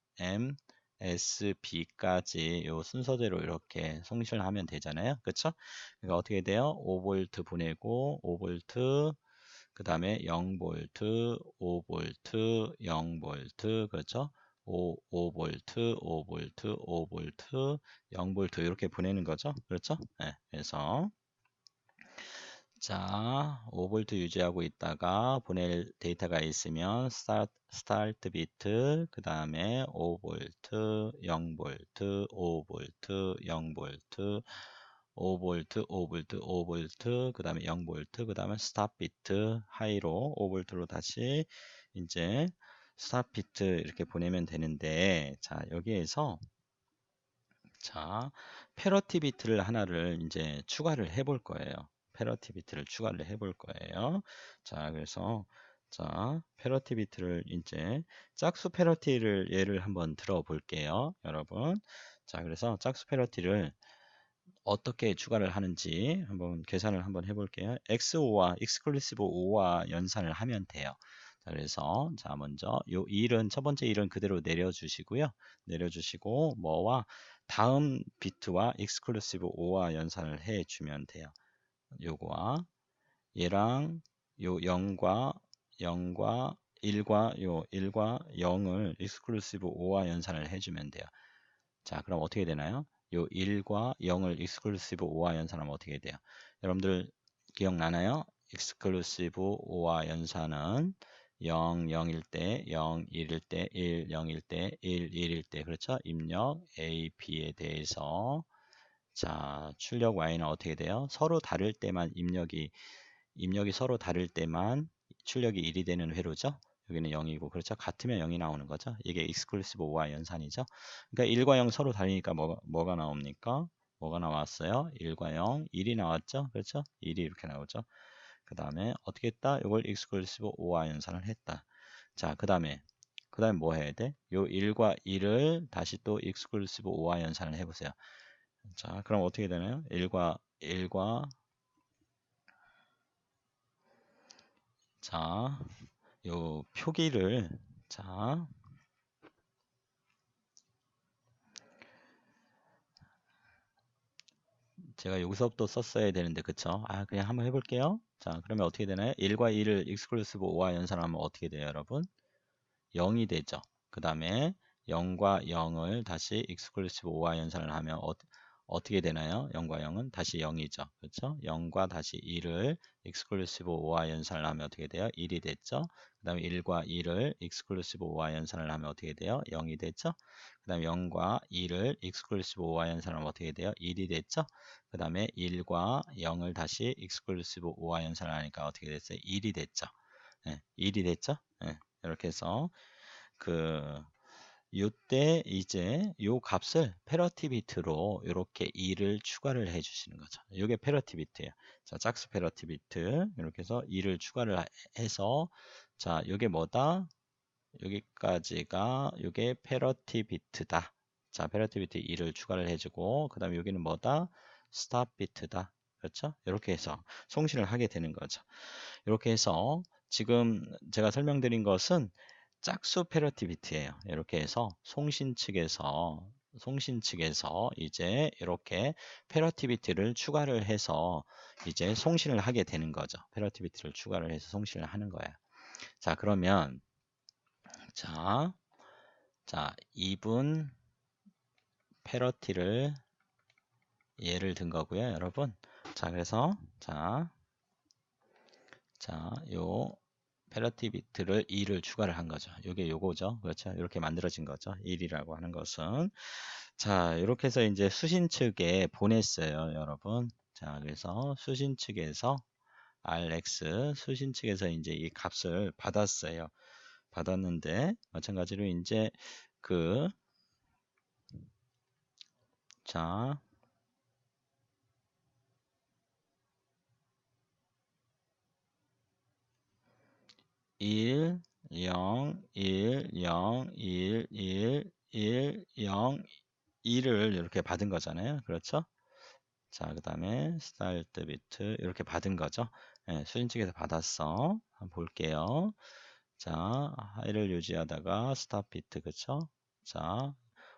MSB까지 요 순서대로 이렇게 송신을 하면 되잖아요. 그렇죠? 그러니까 어떻게 돼요? 5볼트 보내고 5볼트 그 다음에 0볼트, 5볼트, 0볼트, 그렇죠? 5볼트, 5볼트, 5볼트, 0볼트 이렇게 보내는 거죠. 그렇죠? 네, 그래서 자, 5볼트 유지하고 있다가 보낼 데이터가 있으면 스타트 비트, 그 다음에 5볼트, 0볼트, 5볼트, 0볼트, 5볼트, 5볼트, 5볼트, 그 다음에 0볼트, 그 다음에 스탑 비트 하이로 5볼트로 다시 이제 스탑 비트 이렇게 보내면 되는데, 자, 여기에서 자, 패러티 비트를 하나를 이제 추가를 해 볼 거예요. 패러티 비트를 추가를 해 볼 거예요. 자, 그래서 자, 패러티 비트를 이제 짝수 패러티를 예를 한번 들어 볼게요, 여러분. 자, 그래서 짝수 패러티를 어떻게 추가를 하는지 한번 계산을 한번 해볼게요. XO와 익스클루시브 O와 연산을 하면 돼요. 자, 그래서 자 먼저 요 1은 첫 번째 1은 그대로 내려주시고요. 내려주시고 뭐와 다음 비트와 익스클루시브 5와 연산을 해주면 돼요. 요거와 얘랑 요 0과 1과 요 1과 0을 익스클루시브 5와 연산을 해주면 돼요. 자, 그럼 어떻게 되나요? 요 1과 0을 익스클루시브 5와 연산하면 어떻게 돼요? 여러분들 기억나나요? 익스클루시브 5와 연산은 0, 0일 때, 0, 1일 때, 1, 0일 때, 1, 1일 때, 그렇죠? 입력 A, B에 대해서 자, 출력 Y는 어떻게 돼요? 서로 다를 때만 입력이 서로 다를 때만 출력이 1이 되는 회로죠. 여기는 0이고 그렇죠. 같으면 0이 나오는 거죠. 이게 익스클루시브 5와 연산이죠. 그러니까 1과 0 서로 다르니까 뭐가 나옵니까? 뭐가 나왔어요? 1과 0, 1이 나왔죠. 그렇죠? 1이 이렇게 나오죠. 그 다음에 어떻게 했다? 이걸 익스클루시브 5와 연산을 했다. 자, 그 다음에 뭐 해야 돼? 요 1과 1을 다시 또 익스클루시브 5와 연산을 해보세요. 자, 그럼 어떻게 되나요? 1과 자, 요 표기를 자, 제가 여기서부터 썼어야 되는데 그쵸? 아, 그냥 한번 해볼게요. 자, 그러면 어떻게 되나요? 1과 1을 익스클루시브 5와 연산하면 어떻게 돼요, 여러분? 0이 되죠. 그 다음에 0과 0을 다시 익스클루시브 5와 연산을 하면 어떻게 되나요? 0과 0은 다시 0이죠. 그렇죠? 0과 다시 1을 익스클루시브 5와 연산을 하면 어떻게 돼요? 1이 됐죠. 그 다음에 1과 1을 익스클루시브 5와 연산을 하면 어떻게 돼요? 0이 됐죠. 그 다음에 0과 1을 익스클루시브 5와 연산을 하면 어떻게 돼요? 1이 됐죠. 그 다음에 1과 0을 다시 익스클루시브 5와 연산을 하니까 어떻게 됐어요? 1이 됐죠. 네, 1이 됐죠. 네, 이렇게 해서 그 요때 이제 요 값을 패러티 비트로 이렇게 2를 추가를 해 주시는 거죠. 요게 패러티 비트예요. 자, 짝수 패러티 비트 이렇게 해서 2를 추가를 해서 자, 요게 뭐다? 여기까지가 요게 패러티 비트다. 자, 패러티 비트 2를 추가를 해주고 그 다음에 여기는 뭐다? 스탑 비트다. 그렇죠? 이렇게 해서 송신을 하게 되는 거죠. 이렇게 해서 지금 제가 설명드린 것은 짝수 패러티 비트예요. 이렇게 해서 송신 측에서 이제 이렇게 패러티 비트를 추가를 해서 이제 송신을 하게 되는 거죠. 패러티 비트를 추가를 해서 송신을 하는 거예요. 자, 그러면 자, 2분 패러티를 예를 든 거고요, 여러분. 자, 그래서 요 패러티 비트를 2를 추가를 한 거죠. 이게 요거죠. 그렇죠. 이렇게 만들어진 거죠. 1이라고 하는 것은. 자, 이렇게 해서 이제 수신 측에 보냈어요, 여러분. 자, 그래서 수신 측에서 RX 수신 측에서 이제 이 값을 받았어요. 받았는데 마찬가지로 이제 그 자, 1, 0, 1, 0, 1, 1, 1, 0, 2를 이렇게 받은 거잖아요. 그렇죠? 자, 그 다음에 스타일트 비트 이렇게 받은 거죠. 예, 수신 측에서 받았어. 한번 볼게요. 자, 하이를 유지하다가 스탑 비트 그쵸? 자,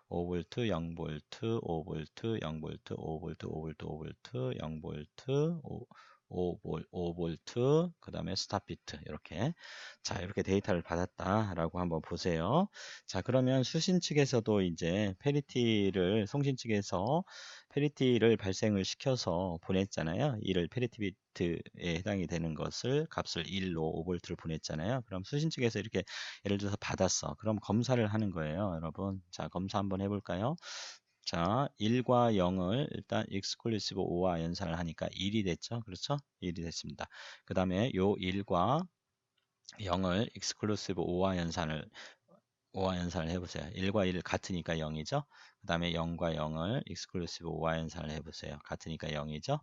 5V, 0V, 5V, 0V, 5V, 5V, 5V, 0V, 5V, 그 다음에 스탑 비트 이렇게 자 이렇게 데이터를 받았다라고 한번 보세요. 자 그러면 수신 측에서도 이제 페리티를 송신 측에서 페리티를 발생을 시켜서 보냈잖아요. 이를 페리티 비트에 해당이 되는 것을 값을 1로 5V를 보냈잖아요. 그럼 수신 측에서 이렇게 예를 들어서 받았어. 그럼 검사를 하는 거예요, 여러분. 자, 검사 한번 해볼까요? 자, 1과 0을 일단 exclusive 5와 연산을 하니까 1이 됐죠? 그렇죠? 1이 됐습니다. 그 다음에 요 1과 0을 exclusive 5와 연산을 해보세요. 1과 1 같으니까 0이죠. 그 다음에 0과 0을 exclusive 5와 연산을 해보세요. 같으니까 0이죠.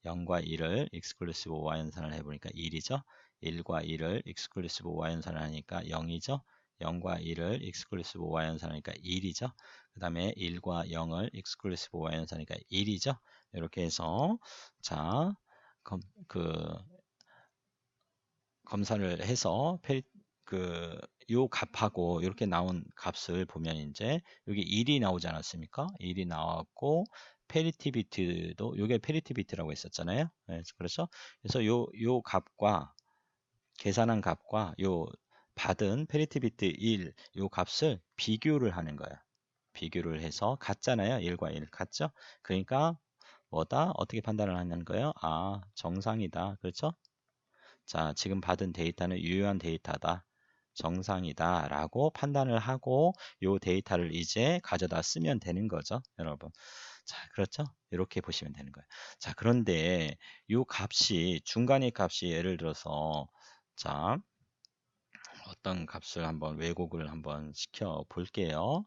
0과 1을 exclusive 5와 연산을 해보니까 1이죠. 1과 1을 exclusive 5와 연산을 하니까 0이죠. 0과 1을 exclusive 5와 연산하니까 1이죠. 그 다음에 1과 0을 exclusive 5와 연산하니까 1이죠. 이렇게 해서 자, 그 검사를 해서 그 요 값하고 이렇게 나온 값을 보면 이제 여기 1이 나오지 않았습니까? 1이 나왔고 페리티 비트도 요게 페리티 비트라고 했었잖아요. 네, 그렇죠? 그래서 요 값과 계산한 값과 요 받은 페리티 비트 1, 요 값을 비교를 하는 거예요. 비교를 해서 같잖아요. 1과 1 같죠? 그러니까 뭐다? 어떻게 판단을 하는 거예요? 아, 정상이다. 그렇죠? 자, 지금 받은 데이터는 유효한 데이터다. 정상이다 라고 판단을 하고 요 데이터를 이제 가져다 쓰면 되는 거죠, 여러분. 자, 그렇죠? 이렇게 보시면 되는 거예요. 자, 그런데 요 값이 중간의 값이 예를 들어서 자, 어떤 값을 한번 왜곡을 한번 시켜 볼게요.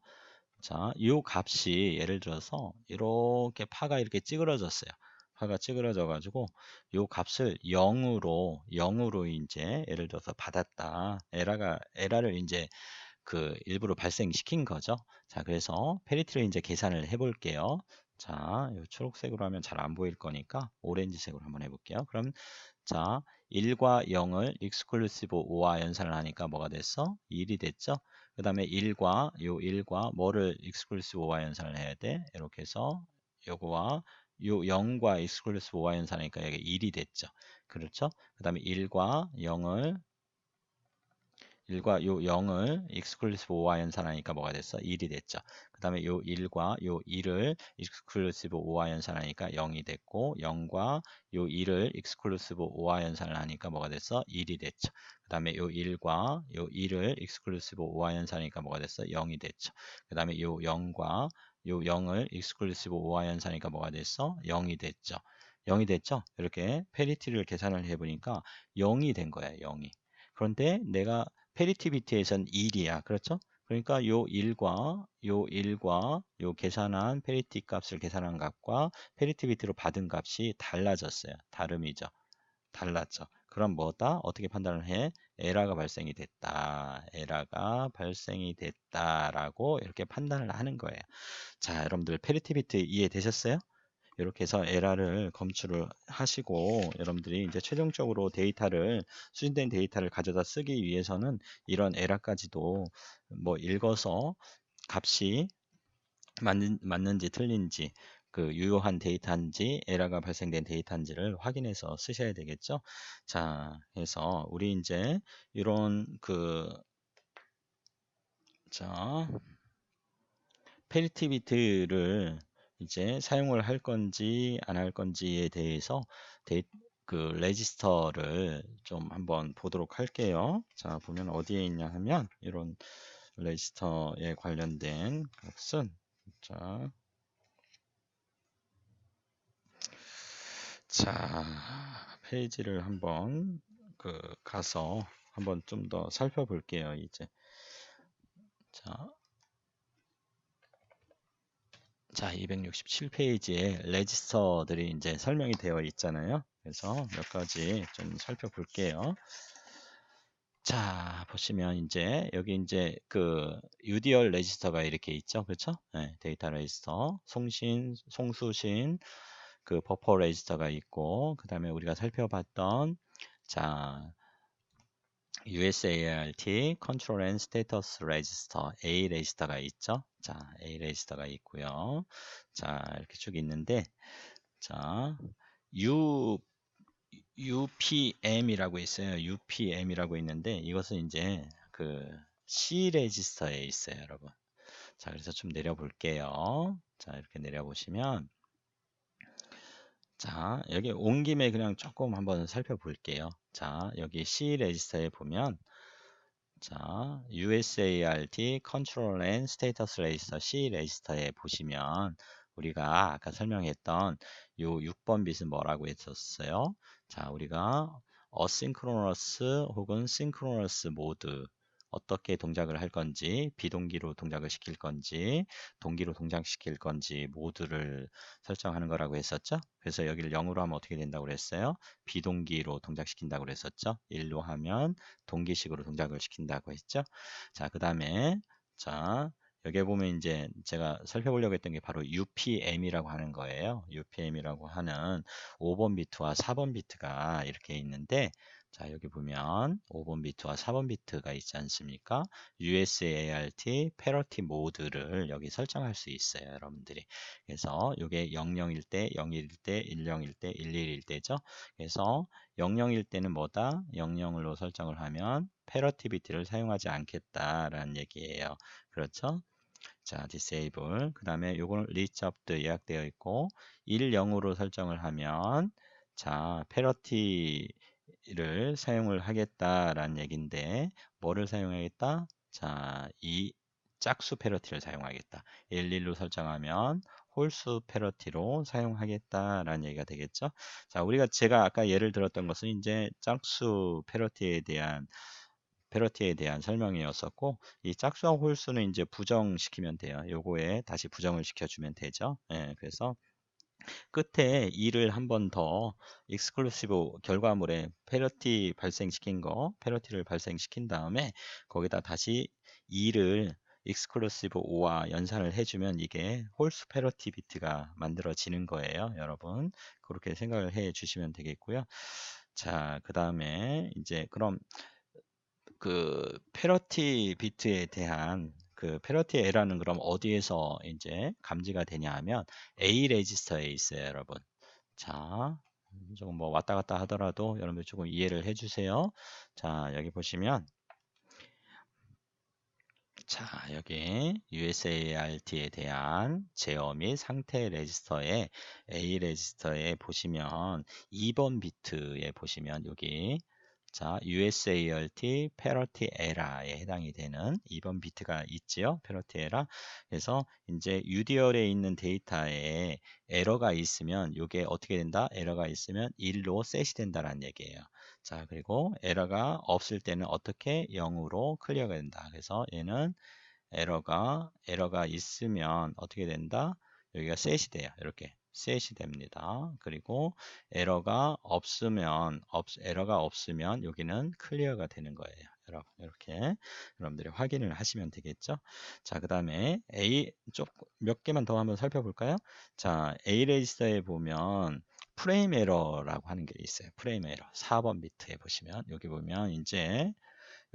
자, 이 값이 예를 들어서 이렇게 파가 이렇게 찌그러졌어요. 파가 찌그러져 가지고 이 값을 0으로 이제 예를 들어서 받았다. 에러를 이제 그 일부러 발생시킨 거죠. 자, 그래서 페리티를 이제 계산을 해 볼게요. 자, 이 초록색으로 하면 잘 안 보일 거니까 오렌지색으로 한번 해 볼게요. 그럼 자, 1과 0을 익스클루시브 5와 연산을 하니까 뭐가 됐어? 1이 됐죠? 그 다음에 1과 뭐를 익스클루시브 5와 연산을 해야 돼? 이렇게 해서 요거와 요 0과 익스클루시브 5와 연산하니까 여기 1이 됐죠. 그렇죠? 그 다음에 1과 요 0을 익스클루시브 5와 연산하니까 뭐가 됐어? 1이 됐죠. 그 다음에 요 1과 요 2를 익스클루시브 5와 연산하니까 0이 됐고 0과 요 2를 익스클루시브 5와 연산을 하니까 뭐가 됐어? 1이 됐죠. 그 다음에 요 1과 요 2를 익스클루시브 5와 연산하니까 뭐가 됐어? 0이 됐죠. 그 다음에 요 0과 요 0을 익스클루시브 5와 연산하니까 뭐가 됐어? 0이 됐죠. 0이 됐죠? 이렇게 페리티를 계산을 해보니까 0이 된 거야, 0이. 그런데 내가 페리티비티에선 1이야. 그렇죠? 그러니까 요 계산한 페리티 값을 계산한 값과 페리티비티로 받은 값이 달라졌어요. 다름이죠. 달랐죠. 그럼 뭐다? 어떻게 판단을 해? 에러가 발생이 됐다. 에러가 발생이 됐다라고 이렇게 판단을 하는 거예요. 자, 여러분들 페리티비티 이해되셨어요? 이렇게 해서 에러를 검출을 하시고 여러분들이 이제 최종적으로 수신된 데이터를 가져다 쓰기 위해서는 이런 에러까지도 뭐 읽어서 값이 맞는지 틀린지 그 유효한 데이터인지 에러가 발생된 데이터인지를 확인해서 쓰셔야 되겠죠. 자, 그래서 우리 이제 이런 자, 페리티비트를 이제 사용을 할 건지 안 할 건지에 대해서 데이, 그 레지스터를 좀 한번 보도록 할게요. 자, 보면 어디에 있냐 하면 이런 레지스터에 관련된 값은 자, 자, 페이지를 한번 가서 한번 좀 더 살펴볼게요. 이제 자, 267페이지에 레지스터들이 이제 설명이 되어 있잖아요. 그래서 몇 가지 좀 살펴볼게요. 자, 보시면 이제 여기 이제 UDR 레지스터가 이렇게 있죠. 그렇죠? 네, 데이터 레지스터, 송수신, 버퍼 레지스터가 있고, 그 다음에 우리가 살펴봤던 자, USART Control and Status Register A 레지스터가 있죠. 자, A 레지스터가 있고요. 자, 이렇게 쭉 있는데 자, UPM이라고 있어요. UPM이라고 있는데 이것은 이제 C 레지스터에 있어요, 여러분. 자, 그래서 좀 내려볼게요. 자, 이렇게 내려보시면 자, 여기 온 김에 그냥 조금 한번 살펴볼게요. 자, 여기 C 레지스터에 보면 자, USART Control and Status Register C 레지스터에 보시면 우리가 아까 설명했던 요 6번 bit은 뭐라고 했었어요? 자, 우리가 어싱크로너스 혹은 싱크로너스 모드 어떻게 동작을 할 건지 비동기로 동작을 시킬 건지 동기로 동작시킬 건지 모드를 설정하는 거라고 했었죠. 그래서 여기를 0으로 하면 어떻게 된다고 그랬어요? 비동기로 동작시킨다고 그랬었죠. 1로 하면 동기식으로 동작을 시킨다고 했죠. 자, 그 다음에 자, 여기에 보면 이제 제가 살펴보려고 했던 게 바로 UPM이라고 하는 거예요. UPM이라고 하는 5번 비트와 4번 비트가 이렇게 있는데, 자, 여기 보면 5번 비트와 4번 비트가 있지 않습니까? USART 패러티 모드를 여기 설정할 수 있어요, 여러분들이. 그래서 이게 00일 때, 01일 때, 10일 때, 11일 때죠. 그래서 00일 때는 뭐다? 00으로 설정을 하면 패러티 비트를 사용하지 않겠다라는 얘기예요. 그렇죠? 자, disable. 그 다음에 요거는 리스트업도 예약되어 있고 10으로 설정을 하면 자, 패러티를 사용을 하겠다라는 얘기인데 뭐를 사용하겠다? 자, 이 짝수 패러티를 사용하겠다. 11로 설정하면 홀수 패러티로 사용하겠다라는 얘기가 되겠죠. 자, 제가 아까 예를 들었던 것은 이제 짝수 패러티에 대한 설명이었었고, 이 짝수와 홀수는 이제 부정시키면 돼요. 요거에 다시 부정을 시켜주면 되죠. 예, 그래서 끝에 2를 한 번 더 익스클루시브 결과물에 패러티를 발생시킨 다음에 거기다 다시 2를 익스클루시브 5와 연산을 해주면 이게 홀수 패러티 비트가 만들어지는 거예요, 여러분. 그렇게 생각을 해 주시면 되겠고요. 자, 그 다음에 이제 그럼 그 패러티 비트에 대한 그 패러티 에러는 그럼 어디에서 이제 감지가 되냐 하면 A 레지스터에 있어요, 여러분. 자, 조금 뭐 왔다 갔다 하더라도 여러분들 조금 이해를 해주세요. 자, 여기 보시면 자, 여기 USART에 대한 제어 및 상태 레지스터에 A 레지스터에 보시면 2번 비트에 보시면 여기 자, USART 패러티 에러에 해당이 되는 2번 비트가 있지요. 패러티 에러. 그래서 이제 UDL에 있는 데이터에 에러가 있으면 이게 어떻게 된다? 에러가 있으면 1로 셋이 된다라는 얘기예요. 자, 그리고 에러가 없을 때는 어떻게 0으로 클리어가 된다. 그래서 얘는 에러가 있으면 어떻게 된다? 여기가 셋이 돼요. 이렇게 셋이 됩니다. 그리고 에러가 없으면 여기는 클리어가 되는 거예요. 여러분 이렇게 여러분들이 확인을 하시면 되겠죠. 자, 그다음에 몇 개만 더 한번 살펴볼까요? 자, A 레지스터에 보면 프레임 에러라고 하는 게 있어요. 프레임 에러 4번 비트에 보시면 여기 보면 이제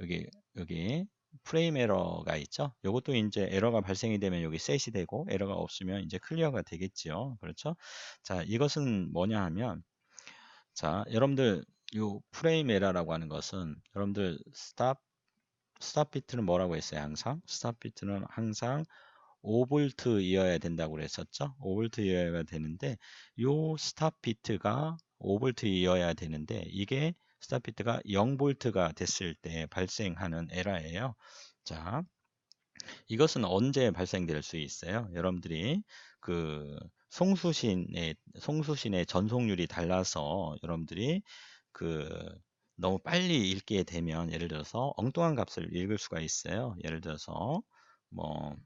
여기 프레임 에러가 있죠. 이것도 이제 에러가 발생이 되면 여기 셋이 되고 에러가 없으면 이제 클리어가 되겠죠. 그렇죠? 자, 이것은 뭐냐 하면 자, 여러분들 이 프레임 에러라고 하는 것은 여러분들 스탑 비트는 뭐라고 했어요? 항상 스탑 비트는 항상 5V이어야 된다고 그랬었죠. 5V이어야 되는데 요 스탑 비트가 5V이어야 되는데 이게 스탑 비트가 0V가 됐을 때 발생하는 에러예요. 자, 이것은 언제 발생될 수 있어요? 여러분들이 그 송수신의 전송률이 달라서 여러분들이 그 너무 빨리 읽게 되면 예를 들어서 엉뚱한 값을 읽을 수가 있어요. 예를 들어서 뭐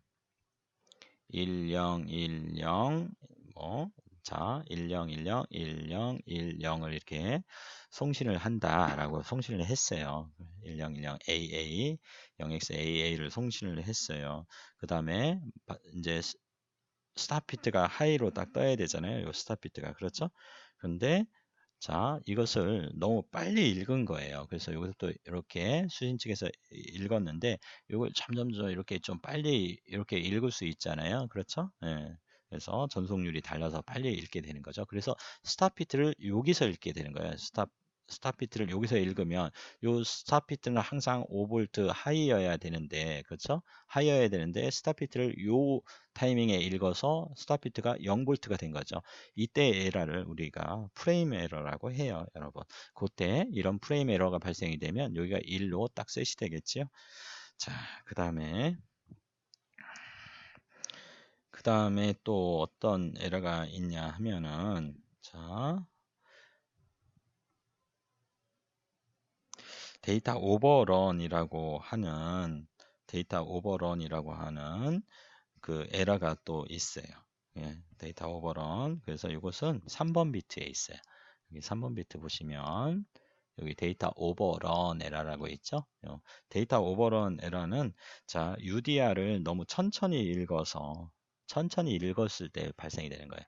1010 뭐 자, 1010 1010을 이렇게 송신을 한다라고 송신을 했어요. 1010 AA 0xAA를 송신을 했어요. 그다음에 이제 스탑 비트가 하이로 딱 떠야 되잖아요. 요 스탑 비트가 그렇죠? 그런데 자, 이것을 너무 빨리 읽은 거예요. 그래서 이것도 이렇게 수신 측에서 읽었는데 이걸 점점점 이렇게 좀 빨리 이렇게 읽을 수 있잖아요. 그렇죠? 예. 그래서 전속률이 달라서 빨리 읽게 되는 거죠. 그래서 스탑 비트를 여기서 읽게 되는 거예요. 스탑 비트를 여기서 읽으면 요 스탑 비트는 항상 5V 하이여야 되는데 그렇죠? 하이여야 되는데 스탑 비트를 요 타이밍에 읽어서 스탑 비트가 0V가 된 거죠. 이때 에러를 우리가 프레임 에러라고 해요, 여러분. 그때 이런 프레임 에러가 발생이 되면 여기가 1로 딱 셋이 되겠죠. 자, 그다음에 또 어떤 에러가 있냐 하면은 자, 데이터 오버런이라고 하는 그 에러가 또 있어요. 예, 데이터 오버런. 그래서 이것은 3번 비트에 있어요. 여기 3번 비트 보시면 여기 데이터 오버런 에러라고 있죠. 데이터 오버런 에러는 자, UDR을 너무 천천히 읽었을 때 발생이 되는 거예요.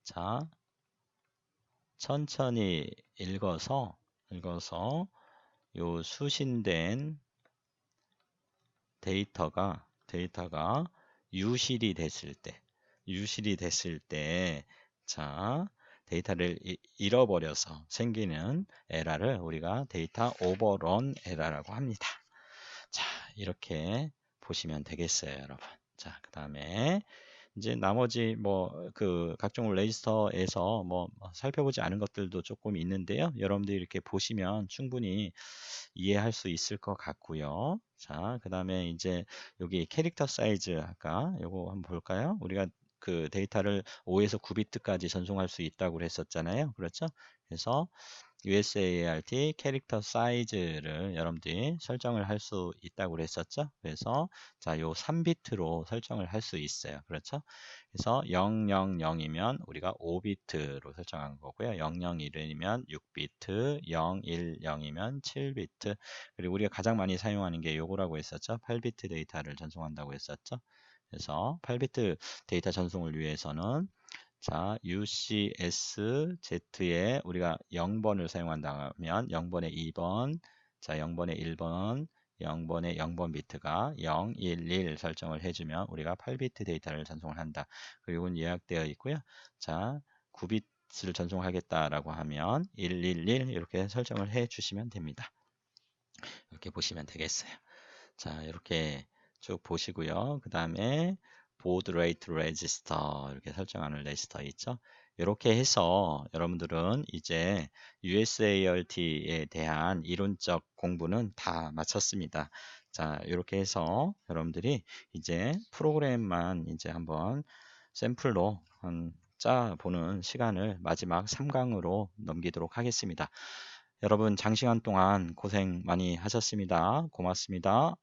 자, 천천히 읽어서 요 수신된 데이터가 유실이 됐을 때, 자, 데이터를 잃어버려서 생기는 에러를 우리가 데이터 오버런 에러라고 합니다. 자, 이렇게 보시면 되겠어요, 여러분. 자, 그 다음에 이제 나머지 뭐 그 각종 레지스터에서 뭐 살펴보지 않은 것들도 조금 있는데요. 여러분들이 이렇게 보시면 충분히 이해할 수 있을 것 같고요. 자, 그 다음에 이제 여기 캐릭터 사이즈 아까 요거 한번 볼까요? 우리가 그 데이터를 5에서 9비트까지 전송할 수 있다고 했었잖아요. 그렇죠? 그래서 USART 캐릭터 사이즈를 여러분들이 설정을 할 수 있다고 그랬었죠. 그래서 자, 요 3비트로 설정을 할 수 있어요. 그렇죠? 그래서 000이면 우리가 5비트로 설정한 거고요. 001이면 6비트, 010이면 7비트. 그리고 우리가 가장 많이 사용하는 게 요거라고 했었죠. 8비트 데이터를 전송한다고 했었죠. 그래서 8비트 데이터 전송을 위해서는 자, UCSZ에 우리가 0번을 사용한다면 0번에 2번, 자, 0번에 1번, 0번에 0번 비트가 0, 1, 1 설정을 해주면 우리가 8비트 데이터를 전송을 한다. 그리고 이건 예약되어 있고요. 자, 9비트를 전송하겠다라고 하면 111 이렇게 설정을 해 주시면 됩니다. 이렇게 보시면 되겠어요. 자, 이렇게 쭉 보시고요. 그 다음에 보드 레이트 레지스터 이렇게 설정하는 레지스터 있죠. 이렇게 해서 여러분들은 이제 USART에 대한 이론적 공부는 다 마쳤습니다. 자, 이렇게 해서 여러분들이 이제 프로그램만 이제 한번 샘플로 짜 보는 시간을 마지막 3강으로 넘기도록 하겠습니다. 여러분 장시간 동안 고생 많이 하셨습니다. 고맙습니다.